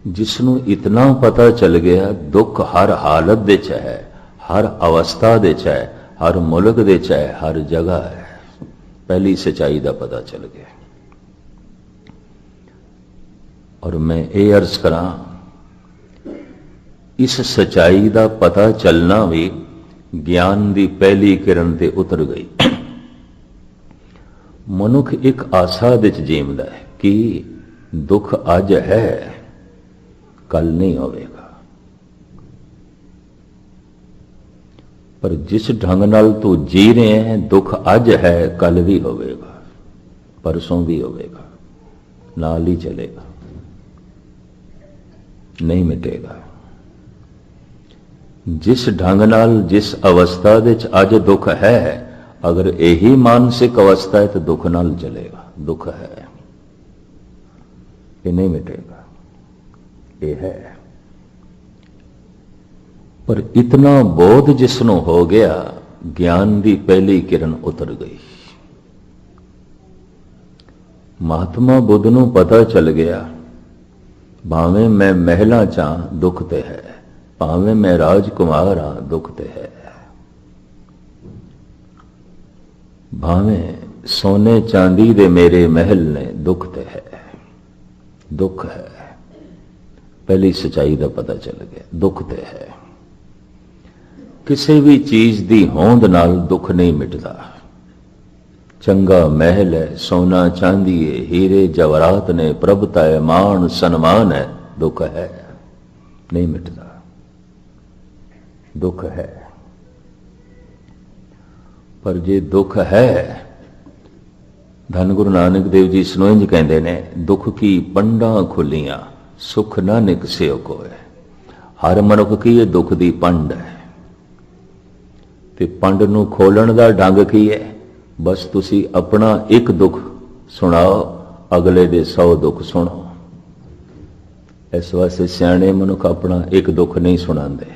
जिसनों इतना पता चल गया दुख हर हालत दे च है, हर अवस्था दे च है, हर मुल्क दे च है, हर जगह है। पहली सच्चाई का पता चल गया। और मैं ये अर्ज करा, इस सच्चाई का पता चलना भी ज्ञान की पहली किरण ते उतर गई। मनुख एक आशा विच जीवदा है कि दुख अज है, कल नहीं होवेगा। पर जिस ढंग नाल तू जी रहे हैं, दुख अज है, कल भी होवेगा, परसों भी होवेगा। नाल ही चलेगा, नहीं मिटेगा। जिस ढंग नाल जिस अवस्था दे अज दुख है, अगर यही मानसिक अवस्था है तो दुख नाल चलेगा। दुख है, ये नहीं मिटेगा, ये है। पर इतना बोध जिसनों हो गया, ज्ञान की पहली किरण उतर गई। महात्मा बुद्ध नूं पता चल गया, भावें मैं महला चा दुख ते है, भावें मैं राजकुमार हाँ दुख ते है, भावें सोने चांदी दे मेरे महल ने दुख ते है। दुख है, पहली सच्चाई का पता चल गया, दुख ते है। किसी भी चीज की होंद नाल दुख नहीं मिटता। चंगा महल है, सोना चांदी है, हीरे जवाहरात ने, प्रभुता है, मान सन्मान है, दुख है, नहीं मिटता। दुख है। पर जे दुख है, धन गुरु नानक देव जी सनोइंज कहते ने, दुख की पंडा खुलियां सुख ना निकसियो कोय। हर मनुख की ये दुख की पंड है, ते पंड नूं खोलण दा ढंग की है? बस तुसी अपना एक दुख सुनाओ, अगले दे 100 दुख सुनो। इस वास्ते सियाणे मनुख अपना एक दुख नहीं सुनाते।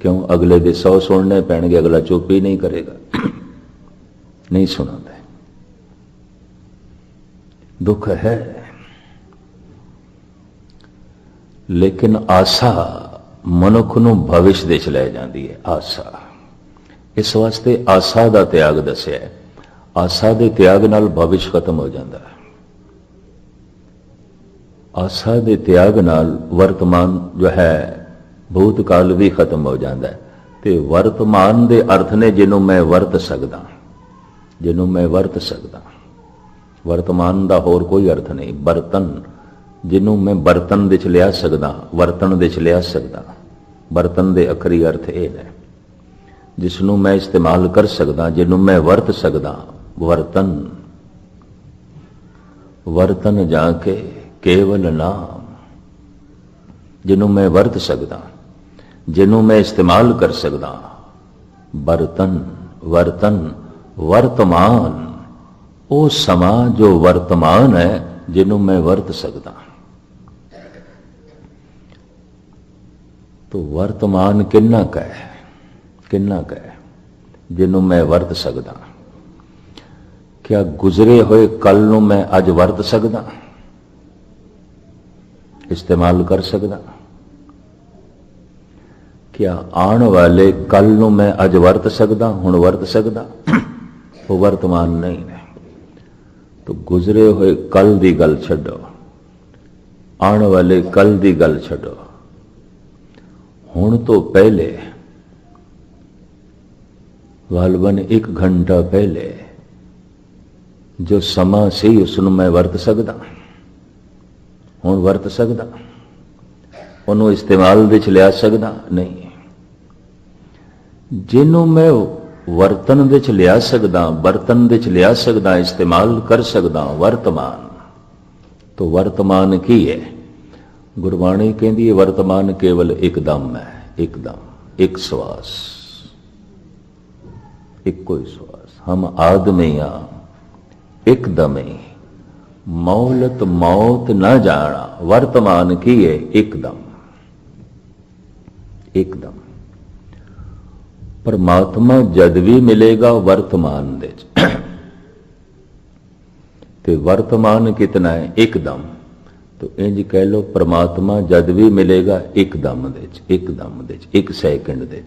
क्यों? अगले दे 100 सुनने पैणगे, अगला चुप ही नहीं करेगा। नहीं सुनाते। दुख है, लेकिन आशा मनुख नूं भविष्य दे च लै जांदी है। आशा, इस वास्ते आशा का त्याग दस्या है। आशा के त्याग नाल भविष्य खत्म हो जाता है। आशा के त्याग नाल वर्तमान जो है भूतकाल भी खत्म हो जाता है। तो वर्तमान के अर्थ ने जिन्हों मैं वरत सकदा, जिन्हों मैं वरत सकदा। वर्तमान का होर कोई अर्थ नहीं। बर्तन, जिन्हों मैं बर्तन दे च लिया सकदा, वर्तन दे च लिया सकदा। बर्तन के अखरी अर्थ ये है, जिसनों मैं इस्तेमाल कर सकदा, जिन्हों मैं वरत सकदा। वर्तन, वर्तन जाके केवल नाम, जिन्हों मैं वरत सकदा, जिन्हों मैं इस्तेमाल कर सकदा। बर्तन, वर्तन, वर्तमान, वो समा जो वर्तमान है, जिन्हों मैं वरत सकदा। तो वर्तमान किन्ना का है? किन्ना का है जिन्हों मैं वरत सकदा? क्या गुजरे हुए कल नूं मैं अज वरत सकदा, इस्तेमाल कर सकदा? क्या आने वाले कल नूं मैं अज वरत सकदा, हुण वरत सकदा? वो वर्तमान नहीं है। तो गुजरे हुए कल की गल छड्डो, आने वाले कल की गल छड्डो। हुण तो पहले, गालबन 1 घंटा पहले जो समा सी उसनूं मैं वरत सकदा, हुण वरत सकदा? उन्होंने इस्तेमाल विच लिया सकदा? नहीं। जिन्हों मैं वर्तन विच लिया सकदा, बर्तन विच लिया सकदा, इस्तेमाल कर सकदा, वर्तमान। तो वर्तमान की है? गुरबाणी कहती है वर्तमान केवल एकदम है। एकदम, एक श्वास, एक कोई श्वास। हम आदमी हाँ, एकदम ही मौलत मौत न जाना। वर्तमान की है? एकदम, एकदम। परमात्मा जद भी मिलेगा वर्तमान दे ते वर्तमान कितना है? एकदम। तो इंज कह लो परमात्मा जद भी मिलेगा एकदम दे, एकदम दे, 1 सेकंड दे।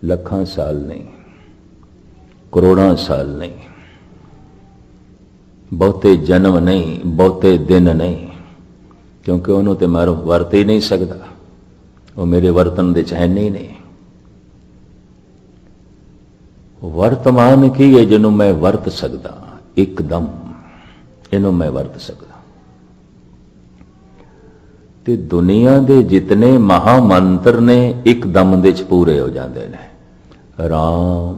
लखां साल नहीं, करोड़ां साल नहीं, बहुते जन्म नहीं, बहुते दिन नहीं, क्योंकि उन्होंने तो मैं वरत ही नहीं सकता। वो मेरे वर्तन दे है नहीं। वर्तमान की है जिन्हों मैं वरत सकदा, एकदम इन्हों मैं वरत सकदा। ते दुनिया दे जितने महामंत्र ने एकदम दे च पूरे हो जाते हैं। राम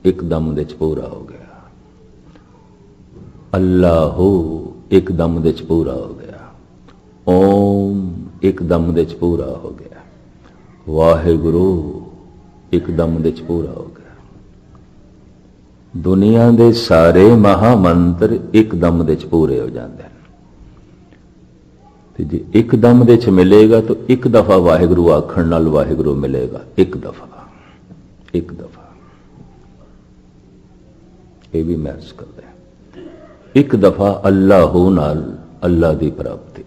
एकदम दे च पूरा हो गया, अल्लाहू एकदम दे च पूरा हो गया, ओम एकदम दे च पूरा हो गया, वाहिगुरु एकदम दे च पूरा हो गया। दुनिया दे सारे महामंत्र एकदम दे च पूरे हो जाते हैं। जे एकदम दे च मिलेगा तो एक दफा वाहिगुरु आखण नाल वाहिगुरु मिलेगा, एक दफा, एक दफा। ये भी महर्ज करते हैं, एक दफा अल्लाह नाल अल्लाह की प्राप्ति,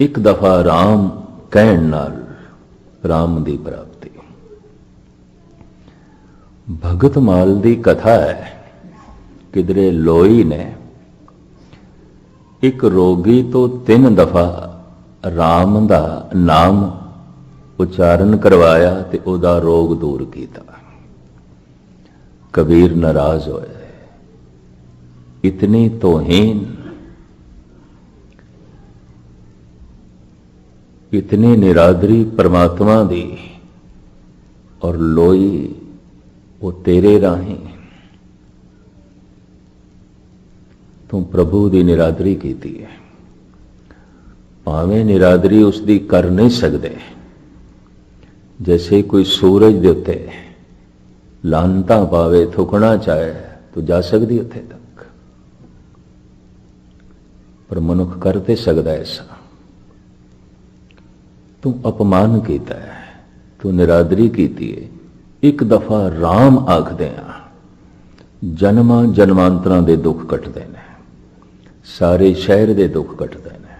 एक दफा राम कहण नाल राम की प्राप्ति। भगत माल की कथा है, किधरे लोई ने एक रोगी तो 3 दफा राम का नाम उच्चारण करवाया ते उहदा रोग दूर किया। कबीर नाराज होए, इतनी तोहीन, इतनी निरादरी परमात्मा दी, और लोई वो तेरे राही तू प्रभु की निरादरी की है। भावें निरादरी उसकी कर नहीं सकते, जैसे कोई सूरज के उत्ते लानता पावे, थुकना चाहे तो जा सकती उत्थे तक, पर मनुख कर ते सकता ऐसा। तू अपमान किया है, तू निरादरी की है। एक दफा राम आखदे जन्मां जन्मांतरां दे दुख कटदे ने, सारे शहर दे दुख कटदे ने।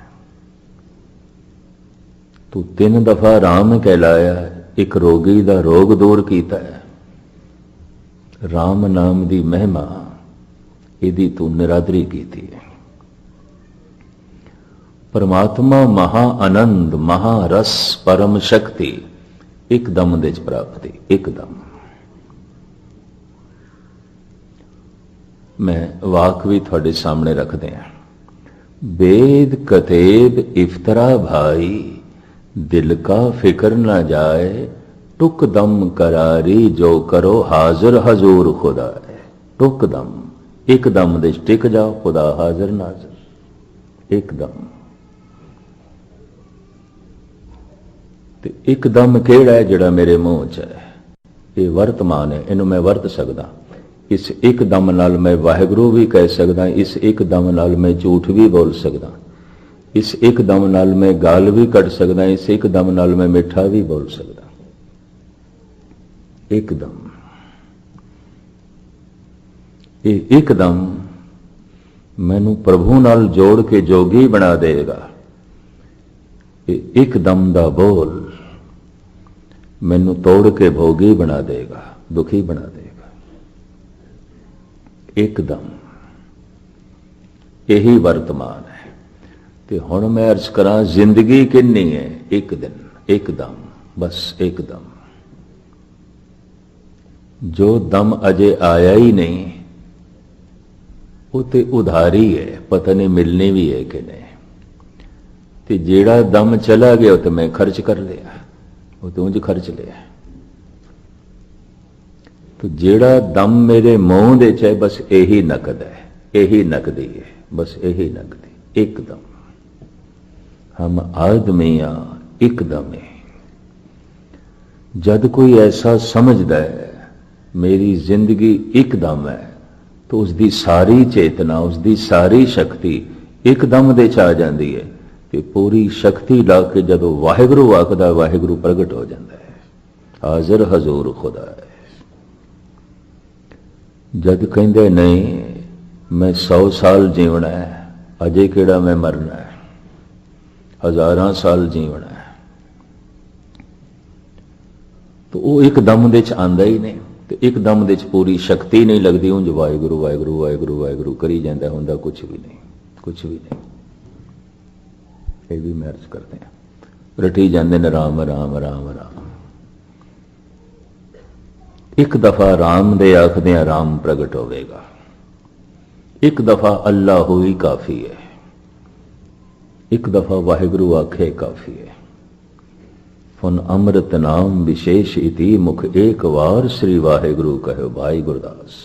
तू 3 दफा राम कहलाया, एक रोगी दा रोग दूर कीता है। राम नाम दी महिमा इहदी तू निरादरी कीती है। परमात्मा महा आनंद, महारस, परम शक्ति, एकदम दे प्राप्ति, एकदम। मैं वाक भी थोड़े सामने रख दें। वेद कतेब इफ्तरा भाई, दिल का फिक्र न जाए, टुक दम करारी जो करो हाजिर हजूर खुदा है। टुक दम, एकदम दे टिक जाओ, खुदा हाजिर नाजिर, एकदम। ते एकदम केड़ा है जिहड़ा मेरे मुंह च है, ये वर्तमान है, इनू मैं वरत सकदा। इस एकदम नाल मैं वाहिगुरु भी कह सकदा, इस एकदम नाल मैं झूठ भी बोल सकदा, इस एकदम नाल मैं गाल भी कढ़ सकदा, इस एकदम नाल मैं मिठा भी बोल सकदा। एकदम, ये एकदम मैनू प्रभु नाल जोड़ के जोगी बना देगा। ये एकदम दा बोल मैनू तोड़ के भोगी बना देगा, दुखी बना देगा। एकदम यही वर्तमान है। ते हुण मैं अर्ज करा, जिंदगी किन्नी है? एक दिन, एकदम, बस एकदम। जो दम अजे आया ही नहीं, वो ते उधारी है, पता नहीं मिलनी भी है कि नहीं। ते जेड़ा दम चला गया तो मैं खर्च कर लिया, वो तो उंज खर्च लिया। तो जेड़ा दम मेरे मुंह दे च है, बस यही नकद है, यही नकदी है, बस यही नकदी, एकदम। हम आदमियां एकदम है। जद कोई ऐसा समझदा है मेरी जिंदगी एकदम है, तो उसकी सारी चेतना, उसकी सारी शक्ति एकदम दे च आ जाती है। कि पूरी शक्ति ला के जदों वाहिगुरु आखदा, वाहिगुरु प्रगट हो जाता है, हाजिर हजूर खुदा है। जद कहंदे नहीं मैं 100 साल जीवना है, अजे केड़ा मैं मरना है, 1000 साल जीवना है, तो वो एकदम दे च आंदा ही नहीं। तो एकदम दे च पूरी शक्ति नहीं लगती, उंज वाहिगुरु वाहिगुरु वाहिगुरु वाहिगुरु करी जाता, हुंदा कुछ भी नहीं, कुछ भी नहीं। ये भी मैं अर्ज करते हैं, रटी जाते ने राम राम राम राम। एक दफा राम दे आखदे राम प्रगट होवेगा, एक दफा अल्लाह होई काफी है, एक दफा वाहिगुरु आखे काफी है। फुन अमृत नाम विशेष इति मुख एक वार श्री वाहिगुरु कहो भाई गुरदास।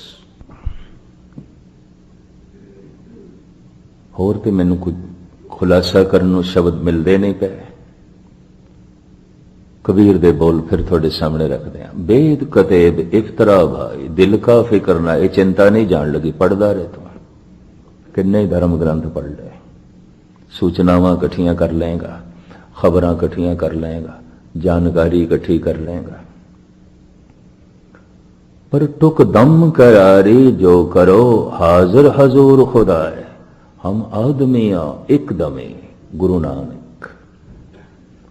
होर तो मैनू कुछ खुलासा करने को शब्द मिलते नहीं पे। कबीर दे बोल फिर थोड़े सामने रखते हैं। बेद कतेब इफ्तरा भाई दिल का फिक्र ना, ये चिंता नहीं जान लगी, पढ़दा रहे तू। किन्ने धर्म ग्रंथ पढ़ ले, सूचनावां इकट्ठियां कर लेगा, खबरां इकट्ठियां कर लेगा, जानकारी इकट्ठी कर लेगा, पर टुक दम करारी जो करो हाजिर हजूर खुदाए। हम आदमियां एकदमे, गुरु नानक,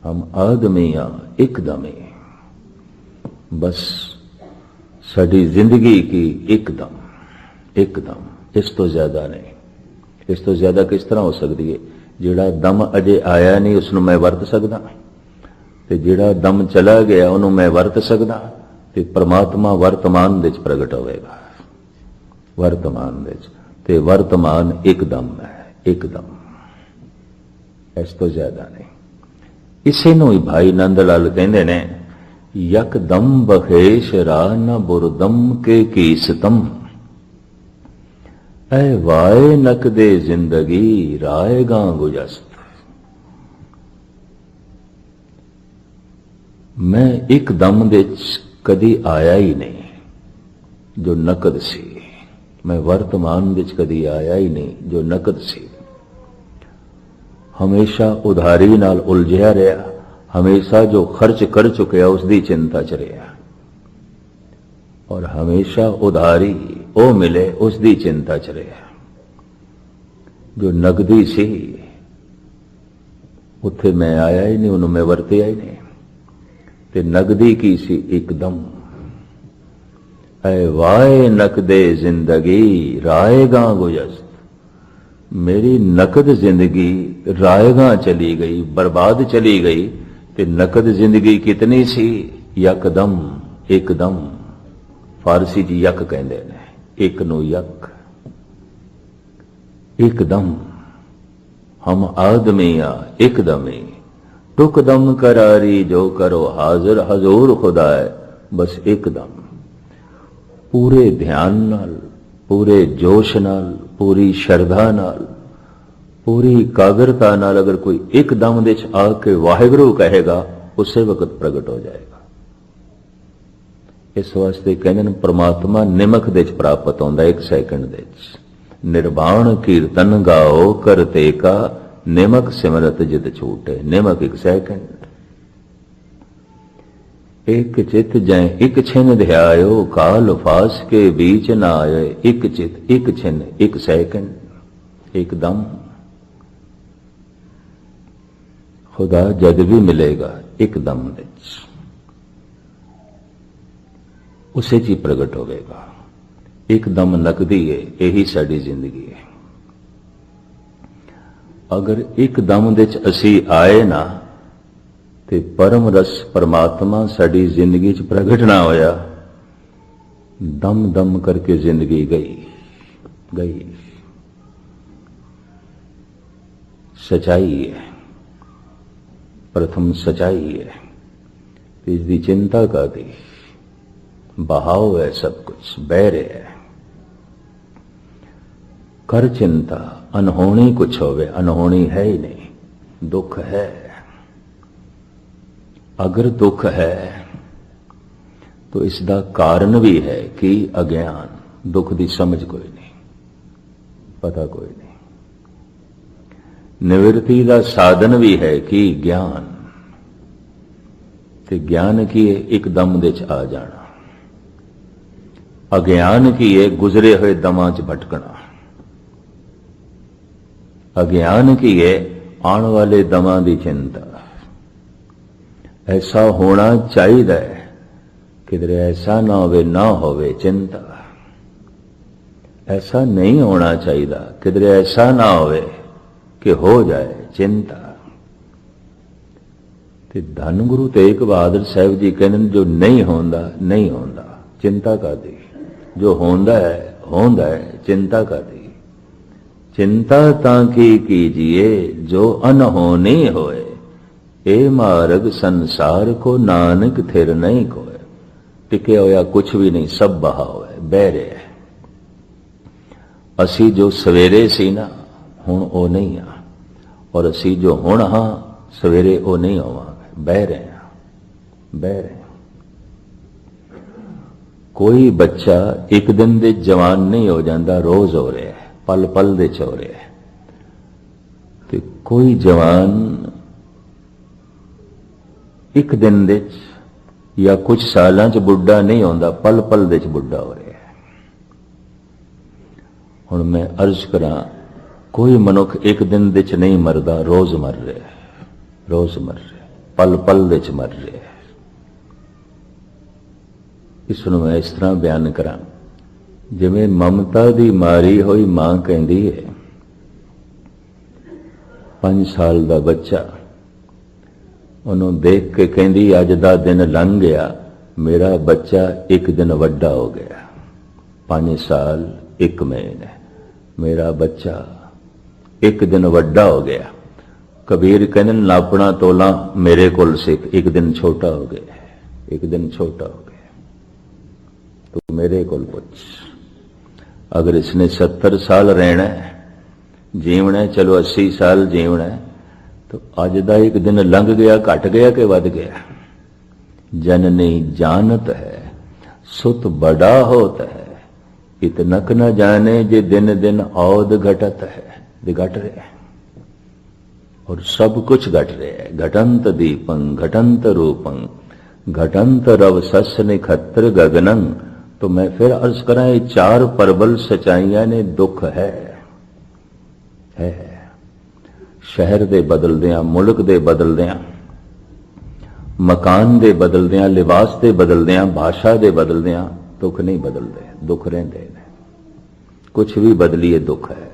हम आदमियां एकदमे, बस साडी जिंदगी की एकदम, एकदम, इस तो ज्यादा नहीं। इस तो ज्यादा किस तरह हो सकती है? जिहड़ा दम अजे आया नहीं उसनूं मैं वरत सकदा, ते जिहड़ा दम चला गया उन्होंने मैं वरत सकदा, ते परमात्मा वर्तमान दे प्रगट होवेगा। वर्तमान दे ते वर्तमान एकदम है, एकदम, इस तो ज्यादा नहीं। इसे नूं ही भाई नंद लाल कहंदे ने, यकदम बखेश राह न बुरदम के कीसतम, ऐ वाए नक दे जिंदगी राएगा गुजस्त। मैं एक दम दे कदी आया ही नहीं जो नकद सी, मैं वर्तमान विच कदी आया ही नहीं जो नकद सी। हमेशा उधारी नाल उलझिया रहा, हमेशा जो खर्च कर चुकिया उसकी चिंता च रहा, और हमेशा उधारी वो मिले उसकी चिंता च रहा। जो नकदी सी उत्थे मैं आया ही नहीं, उन्होंने मैं वरतिया ही नहीं। ते नकदी की सी एकदम, ऐ वाए नकदे जिंदगी राएगा गुजस्त। मेरी नकद जिंदगी राएगा चली गई, बर्बाद चली गई। ते नकद जिंदगी कितनी सी? यकदम, एकदम। फारसी जी यक कहते हैं, एक नो यक, एकदम। हम आदमिया एकदमे, टुक दम करारी जो करो हाजिर हजूर खुदाए, बस एकदम। पूरे ध्यान नाल, पूरे जोश नाल, पूरी श्रद्धा नाल, पूरी एकाग्रता नाल अगर कोई एकदम दे आके वाहिगुरू कहेगा, उसे वक्त प्रगट हो जाएगा। इस वास्ते कहते परमात्मा निमक दे प्राप्त होंदा, एक सैकंड दे। निर्वाण कीर्तन गाओ करते का, निमक सिमरत जित छूटे। निमक एक सैकंड, एक चित जय एक छिन ध्यायो, काल फास के बीच न आए। एक चित एक छिन एक सैकंड, एकदम। खुदा जद भी मिलेगा एकदम विच, उसे जी प्रगट होगा। एकदम नकदी है, यही साडी जिंदगी है। अगर एकदम दे असी आए ना, ते परम रस परमात्मा साडी जिंदगी च प्रगट ना होया, दम दम करके जिंदगी गई गई। सच्चाई है, प्रथम सच्चाई है, इसकी चिंता का दी। बहाव है, सब कुछ बह रहा है। कर चिंता, अनहोनी कुछ होवे, अनहोनी है ही नहीं, दुख है। अगर दुख है तो इसका कारण भी है कि अज्ञान। दुख की समझ कोई नहीं, पता कोई नहीं। निवृत्ति का साधन भी है कि ज्ञान। ते ज्ञान की है एकदम दे आ जाना, अज्ञान की है गुजरे हुए दमां च भटकना। अज्ञान की है आने वाले दमां की चिंता। ऐसा होना चाहिए, किधरे ऐसा ना होवे, ना होवे चिंता। ऐसा नहीं होना चाहिए, किधरे ऐसा ना होवे कि हो जाए चिंता। ते धन गुरु तेग बहादुर साहब जी कहते जो नहीं होंदा नहीं होंदा, चिंता का दी। जो होंदा है चिंता का दी। चिंता ताकि कीजिए जो अनहोनी होए, ए मार्ग संसार को नानक थिर नहीं कोय। टिके होया कुछ भी नहीं, सब बहा होया, बह रहा है। असी जो सवेरे सी ना, हुण वो नहीं आ, और असी जो हुण हाँ सवेरे वो नहीं होवांगे। बह रहे हैं, बह रहे हैं। कोई बच्चा एक दिन दे जवान नहीं हो जाता, रोज हो रहा है, पल पल दे च हो रहा है। ते कोई जवान एक दिन दे या कुछ सालां च बुढ़ा नहीं होंदा, पल पल दे च बुढ़ा हो रहा है। हुण मैं अर्ज करा, कोई मनुख एक दिन दे च नहीं मरदा, रोज मर रहा है, रोज मर रहा है, पल पल दे च मर रहा है। इसनूं मैं इस तरह बयान करा, जिवें ममता दी मारी होई मां कहंदी है, 5 साल दा बच्चा उन्होंने देख के कहंदी अज दा दिन लंघ गया, मेरा बच्चा एक दिन वड्डा हो गया। 5 साल 1 महीने, मेरा बच्चा एक दिन वड्डा हो गया। कबीर कहने नापना तोला मेरे कोल से एक दिन छोटा हो गया, एक दिन छोटा हो गया। तो मेरे कोल पूछ, अगर इसने 70 साल रहना है, जीवना है, चलो 80 साल जीवना है, तो अज दा एक दिन लंघ गया, घट गया कि वध गया? जननी जानत है सुत बड़ा होत है, इतनक न जाने जे दिन दिन औद घटत है। घट रहे हैं और सब कुछ घट रहे है। घटंत दीपं घटंत रूपं घटंत रव सस निखत्र गगनं। तो मैं फिर अर्ज करा, ये 4 प्रबल सच्चाइयां ने दुख है। शहर दे बदलदियां, मुल्क दे बदलदियां, मकान दे बदलदियां, लिबास दे बदलदियां, भाषा दे बदलदियां दुख नहीं बदलते, दुख रहंदे ने। कुछ भी बदलीए दुख है,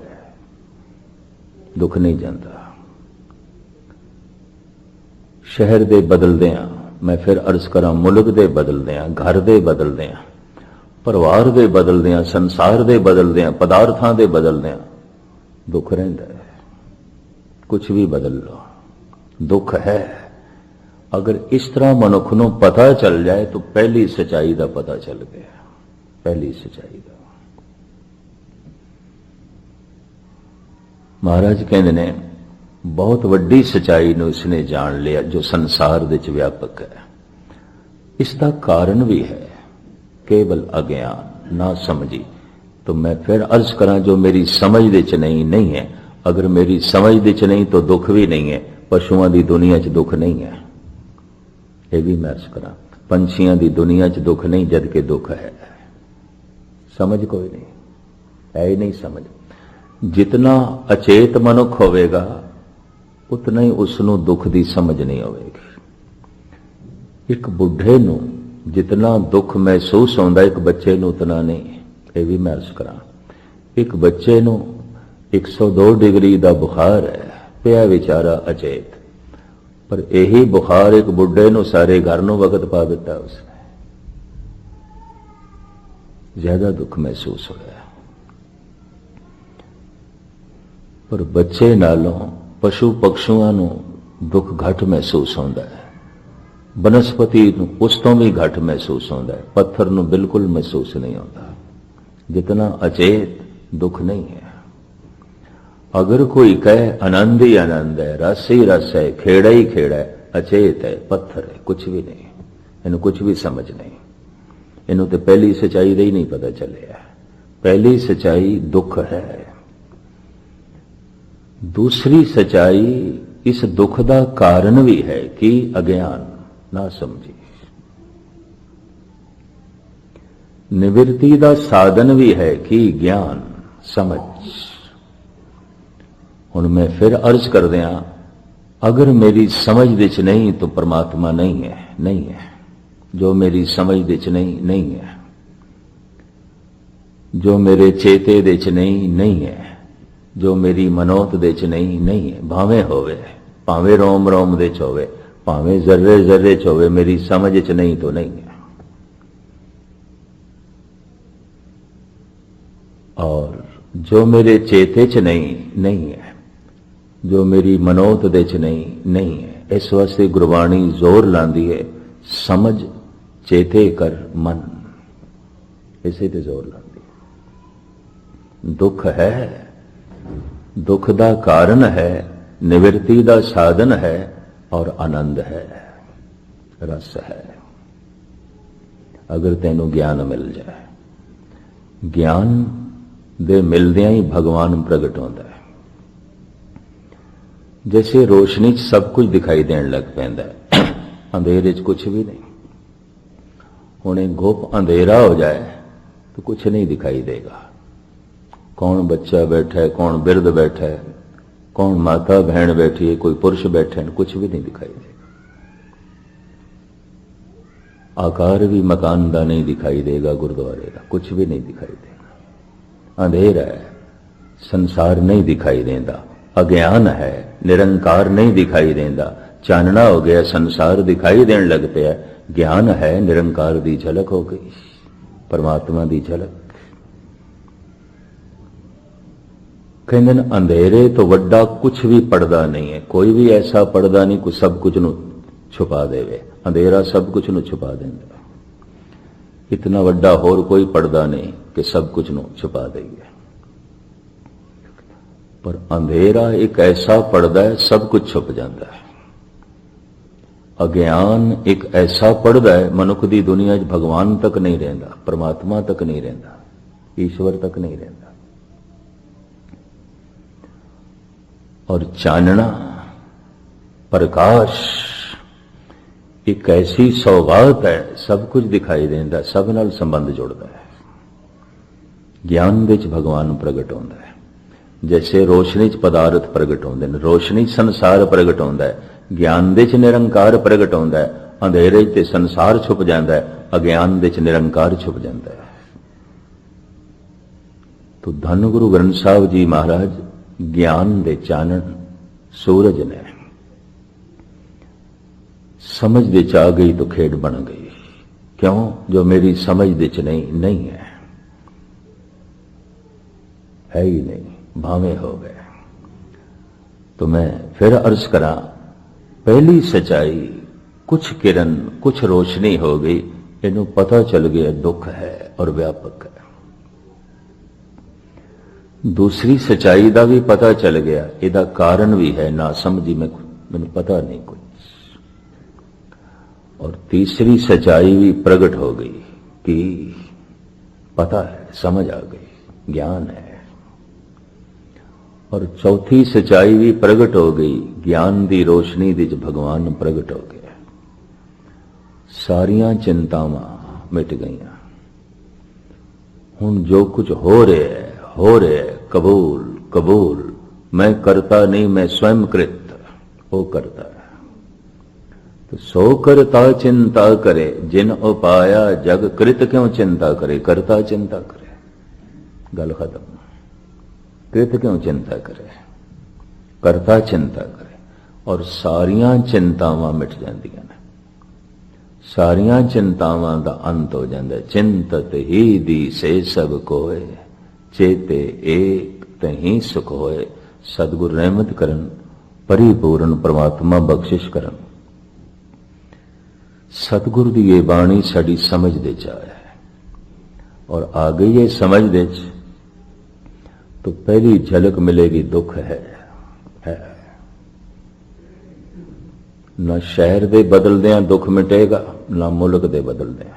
दुख नहीं जाता। शहर दे बदलदियां, मैं फिर अर्ज करा, मुल्क दे बदलदियां, घर दे बदलदियां, परिवार दे बदलदियां, संसार दे बदलदियां, पदार्थां दे बदलदियां दुख रहिंदा है। कुछ भी बदल लो, दुख है। अगर इस तरह मनुख नूं पता चल जाए तो पहली सच्चाई का पता चल गया, पहली सच्चाई का। महाराज कहते ने बहुत वड्डी सच्चाई नूं इसने जान लिया जो संसार दे च व्यापक है। इसका कारण भी है केवल अज्ञान, ना समझी। तो मैं फिर अर्ज करा, जो मेरी समझ दे च नहीं है। अगर मेरी समझ दे च नहीं तो दुख भी नहीं है। पशुओं की दुनिया च दुख नहीं है, यह भी मैं अर्ज करा। पंछियों की दुनिया च दुख नहीं, जबकि दुख है। समझ कोई नहीं है, ही नहीं समझ। जितना अचेत मनुख होवेगा उतना ही उसनों दुख की समझ नहीं होवेगी। एक बुढ़े नूं जितना दुख महसूस होंदा, एक बच्चे नूं उतना नहीं। यह भी मैं अर्ज करा। एक बच्चे नूं 102 डिग्री का बुखार है, पिया बेचारा अचेत, पर यही बुखार एक बुढ़े नूं सारे घर नूं वक्त पा दिता, उसने ज्यादा दुख महसूस होया। पर बच्चे नालों पशु पक्षुआं नूं दुख घट महसूस होंदा है। बनस्पति नूं उस तो भी घट महसूस होंदा है, पत्थर नूं बिल्कुल महसूस नहीं होता। जितना अचेत दुख नहीं है। अगर कोई कहे आनंद ही आनंद है, रस ही रस है, खेड़ा ही खेड़ा है, अचेत है, पत्थर है, कुछ भी नहीं, इन्हें कुछ भी समझ नहीं। इन्हों तो पहली सच्चाई का ही नहीं पता चले। पहली सच्चाई दुख है। दूसरी सच्चाई इस दुख का कारण भी है कि अज्ञान, ना समझी। निवृत्ति का साधन भी है कि ज्ञान, समझ। हुण मैं फिर अर्ज कर दिया, अगर मेरी समझ दे च नहीं तो परमात्मा नहीं है, नहीं है। जो मेरी समझ दे च नहीं है। जो मेरे चेते दे च नहीं है। जो मेरी मनोत दे च नहीं है। भावें होवे, भावें रोम रोम दे च होवे, भावें जर्रे जर्रे च होवे, मेरी समझ च नहीं तो नहीं है। और जो मेरे चेते च नहीं है, जो मेरी मनोत दे च नहीं है। इस वास्ते गुरबाणी जोर लांदी है, समझ चेते कर मन, इसे ते जोर लांदी। दुख है, दुख दा कारण है, निवृत्ति दा साधन है और आनंद है, रस है। अगर तैनू ज्ञान मिल जाए, ज्ञान दे मिलदियां ही भगवान प्रगट होता है। जैसे रोशनी च सब कुछ दिखाई देने लग पैंदा है, अंधेरे च कुछ भी नहीं। हुणे गुप अंधेरा हो जाए तो कुछ नहीं दिखाई देगा। कौन बच्चा बैठा है, कौन बिरध बैठा है, कौन माता बहन बैठी है, कोई पुरुष बैठे हैं, कुछ भी नहीं दिखाई देगा। आकार भी मकान का नहीं दिखाई देगा, गुरुद्वारे का कुछ भी नहीं दिखाई देगा। अंधेरा है, संसार नहीं दिखाई देता। अज्ञान है, निरंकार नहीं दिखाई देता। चानना हो गया, संसार दिखाई देने लग पिया। ज्ञान है, निरंकार दी झलक हो गई, परमात्मा दी झलक। कहते अंधेरे तो वड्डा कुछ भी पड़दा नहीं है। कोई भी ऐसा पड़दा नहीं कोई सब कुछ नू छुपा देवे। अंधेरा सब कुछ नू छुपा देंदा। इतना वड्डा होर कोई पड़दा नहीं कि सब कुछ नू छुपा देंगे। पर अंधेरा एक ऐसा पड़दा है, सब कुछ छुप जाता है। अज्ञान एक ऐसा पड़दा है, मनुख दी दुनिया च भगवान तक नहीं रहिंदा, परमात्मा तक नहीं रहिंदा, ईश्वर तक नहीं रहिंदा। और चानना, प्रकाश एक ऐसी सौगात है, सब कुछ दिखाई देता, सब नाल संबंध जुड़ता है। ज्ञान विच भगवान प्रगट होता है। जैसे रोशनी च पदार्थ प्रगट होंदे ने, रोशनी संसार प्रगट होता है। ज्ञान विच निरंकार प्रगट होता है। अंधेरे ते संसार छुप जाता है, अज्ञान विच निरंकार छुप जाता है। तो धन गुरु ग्रंथ साहब जी महाराज ज्ञान दे चानन सूरज ने। समझ दे च आ गई तो खेड बन गई। क्यों? जो मेरी समझ दे च नहीं है ही नहीं, भावे हो गए। तो मैं फिर अर्ज करा, पहली सच्चाई कुछ किरण कुछ रोशनी हो गई, इन्हों पता चल गया दुख है और व्यापक है। दूसरी सच्चाई का भी पता चल गया, इहदा कारण भी है, ना समझी मैनू पता नहीं कुछ। और तीसरी सच्चाई भी प्रगट हो गई कि पता है, समझ आ गई, ज्ञान है। और चौथी सच्चाई भी प्रगट हो गई, ज्ञान दी रोशनी विच भगवान प्रगट हो गया। सारियां चिंतावां मिट गईयां। हुण जो कुछ हो रहा है, कबूल कबूल। मैं करता नहीं, मैं स्वयं कृत, वो करता है। तो सो करता चिंता करे, जिन उपाया जग कृत क्यों चिंता करे। करता चिंता करे, गल खत्म। कृत क्यों चिंता करे, करता चिंता करे। और सारियां चिंतावां मिट जांदियां ने, सारियां चिंतावां दा अंत हो जांदा है। चिंतत ही दी से सब कोय, चेते एक तहीं सुख होए। सतगुर रहमत करन, परिपूर्ण परमात्मा बख्शिश करन। सतगुर दी ये बाणी साडी समझ दे च आया है। और आ गई है समझ दे च, तो पहली झलक मिलेगी दुख है। ना शहर दे बदलदियां दुख मिटेगा, ना मुल्क दे बदलदियां,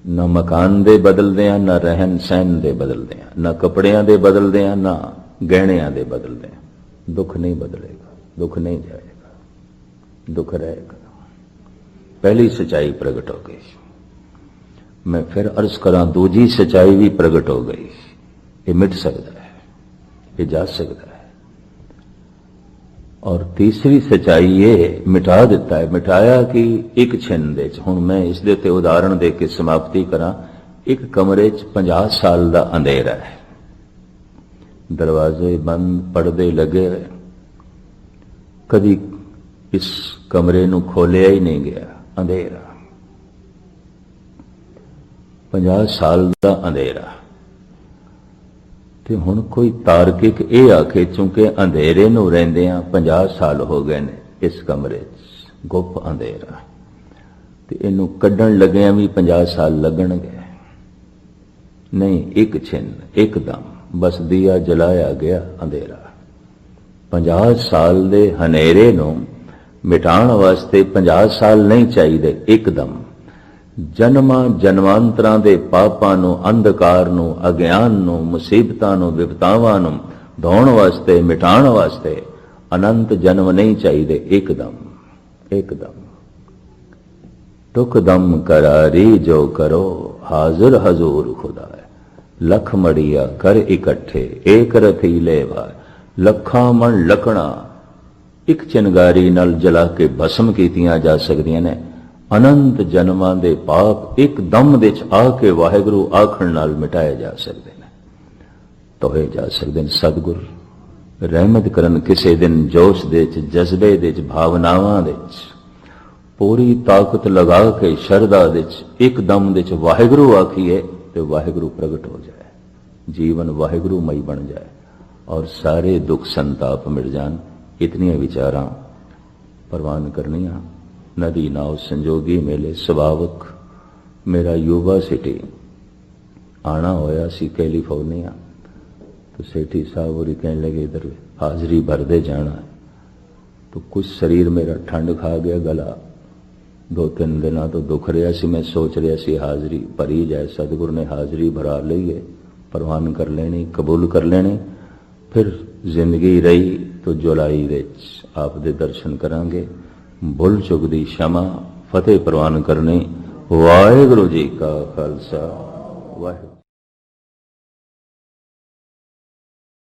ना मकान दे बदलदियां, ना रहन सहन दे बदलदियां, ना कपड़ियां दे बदलदियां, ना गहणियां दे बदलदियां। दुख नहीं बदलेगा, दुख नहीं जाएगा, दुख रहेगा। पहली सच्चाई प्रगट हो गई। मैं फिर अर्ज करा, दूजी सच्चाई भी प्रगट हो गई। ये मिट सकता है, ये जा सकता है। और तीसरी सच्चाई ये मिटा दिता है। मिटाया कि एक छिन दे च। हुण मैं इस दे ते उदाहरण दे के समाप्ति करा। एक कमरे च 50 साल का अंधेरा है, दरवाजे बंद, पर्दे लगे, कभी इस कमरे नू खोलिया ही नहीं गया, अंधेरा। 50 साल का अंधेरा। ते हुण कोई तार्किक ये आखे, चूंकि अंधेरे नूं रहिंदियां 50 साल हो गए ने इस कमरे च, गुप अंधेरा, ते इनू कड्ढण लगियां भी 50 साल लगणगे। नहीं, एक छिन, एकदम बस दिया जलाया गया अंधेरा। 50 साल दे हनेरे नूं मिटाण वास्ते 50 साल नहीं चाहिए, एकदम जन्मां जन्मांतरां दे पापां नूं, अंधकार नूं, अज्ञान नूं, मुसीबतां नूं, विपतावां नूं धोण वास्ते, मिटाण वास्ते अनंत जन्म नहीं चाहिए, एकदम एकदम। टुकदम करारी जो करो हाजिर हजूर खुदा है। लख मड़िया कर इकट्ठे एक रतीले भार। लखा मन लकड़ा एक चिनगारी नाल जला के भस्म कीतियां जा सकदियां ने। अनंत जन्मां दे पाप एक दम दे च आके वाहिगुरू आखण नाल मिटाए जा सकदे ने, तोहे जा सकदे ने। सतगुर रहमत करन किसे दिन जोश दे च, जज्बे दे च, भावनावां दे च पूरी ताकत लगा के शरदा दे च एक दम दे च वाहिगुरू आखिए ते वाहिगुरू प्रगट हो जाए, जीवन वाहिगुरू मई बन जाए और सारे दुख संताप मिट जान। इतनियां विचारां प्रवान करनियां। नदी नाव संजोगी मेले सुभावक मेरा युवा सिटी आना होया सी कैलिफोर्निया, तो सेठी साहब और कहने लगे इधर हाजिरी भरदे जाना है। तो कुछ शरीर मेरा ठंड खा गया, गला 2-3 दिन तो दुख रहा सी। मैं सोच रहा सी हाजिरी भरी जाए, सतगुर ने हाजिरी भरा लीए, प्रवान कर लेनी, कबूल कर लेने। फिर जिंदगी रही तो जुलाई विच आप दे दर्शन करांगे। भुल चुक दी क्षमा, फतेह प्रवान करनी। वाहिगुरू जी का खालसा, वाहिगुरू।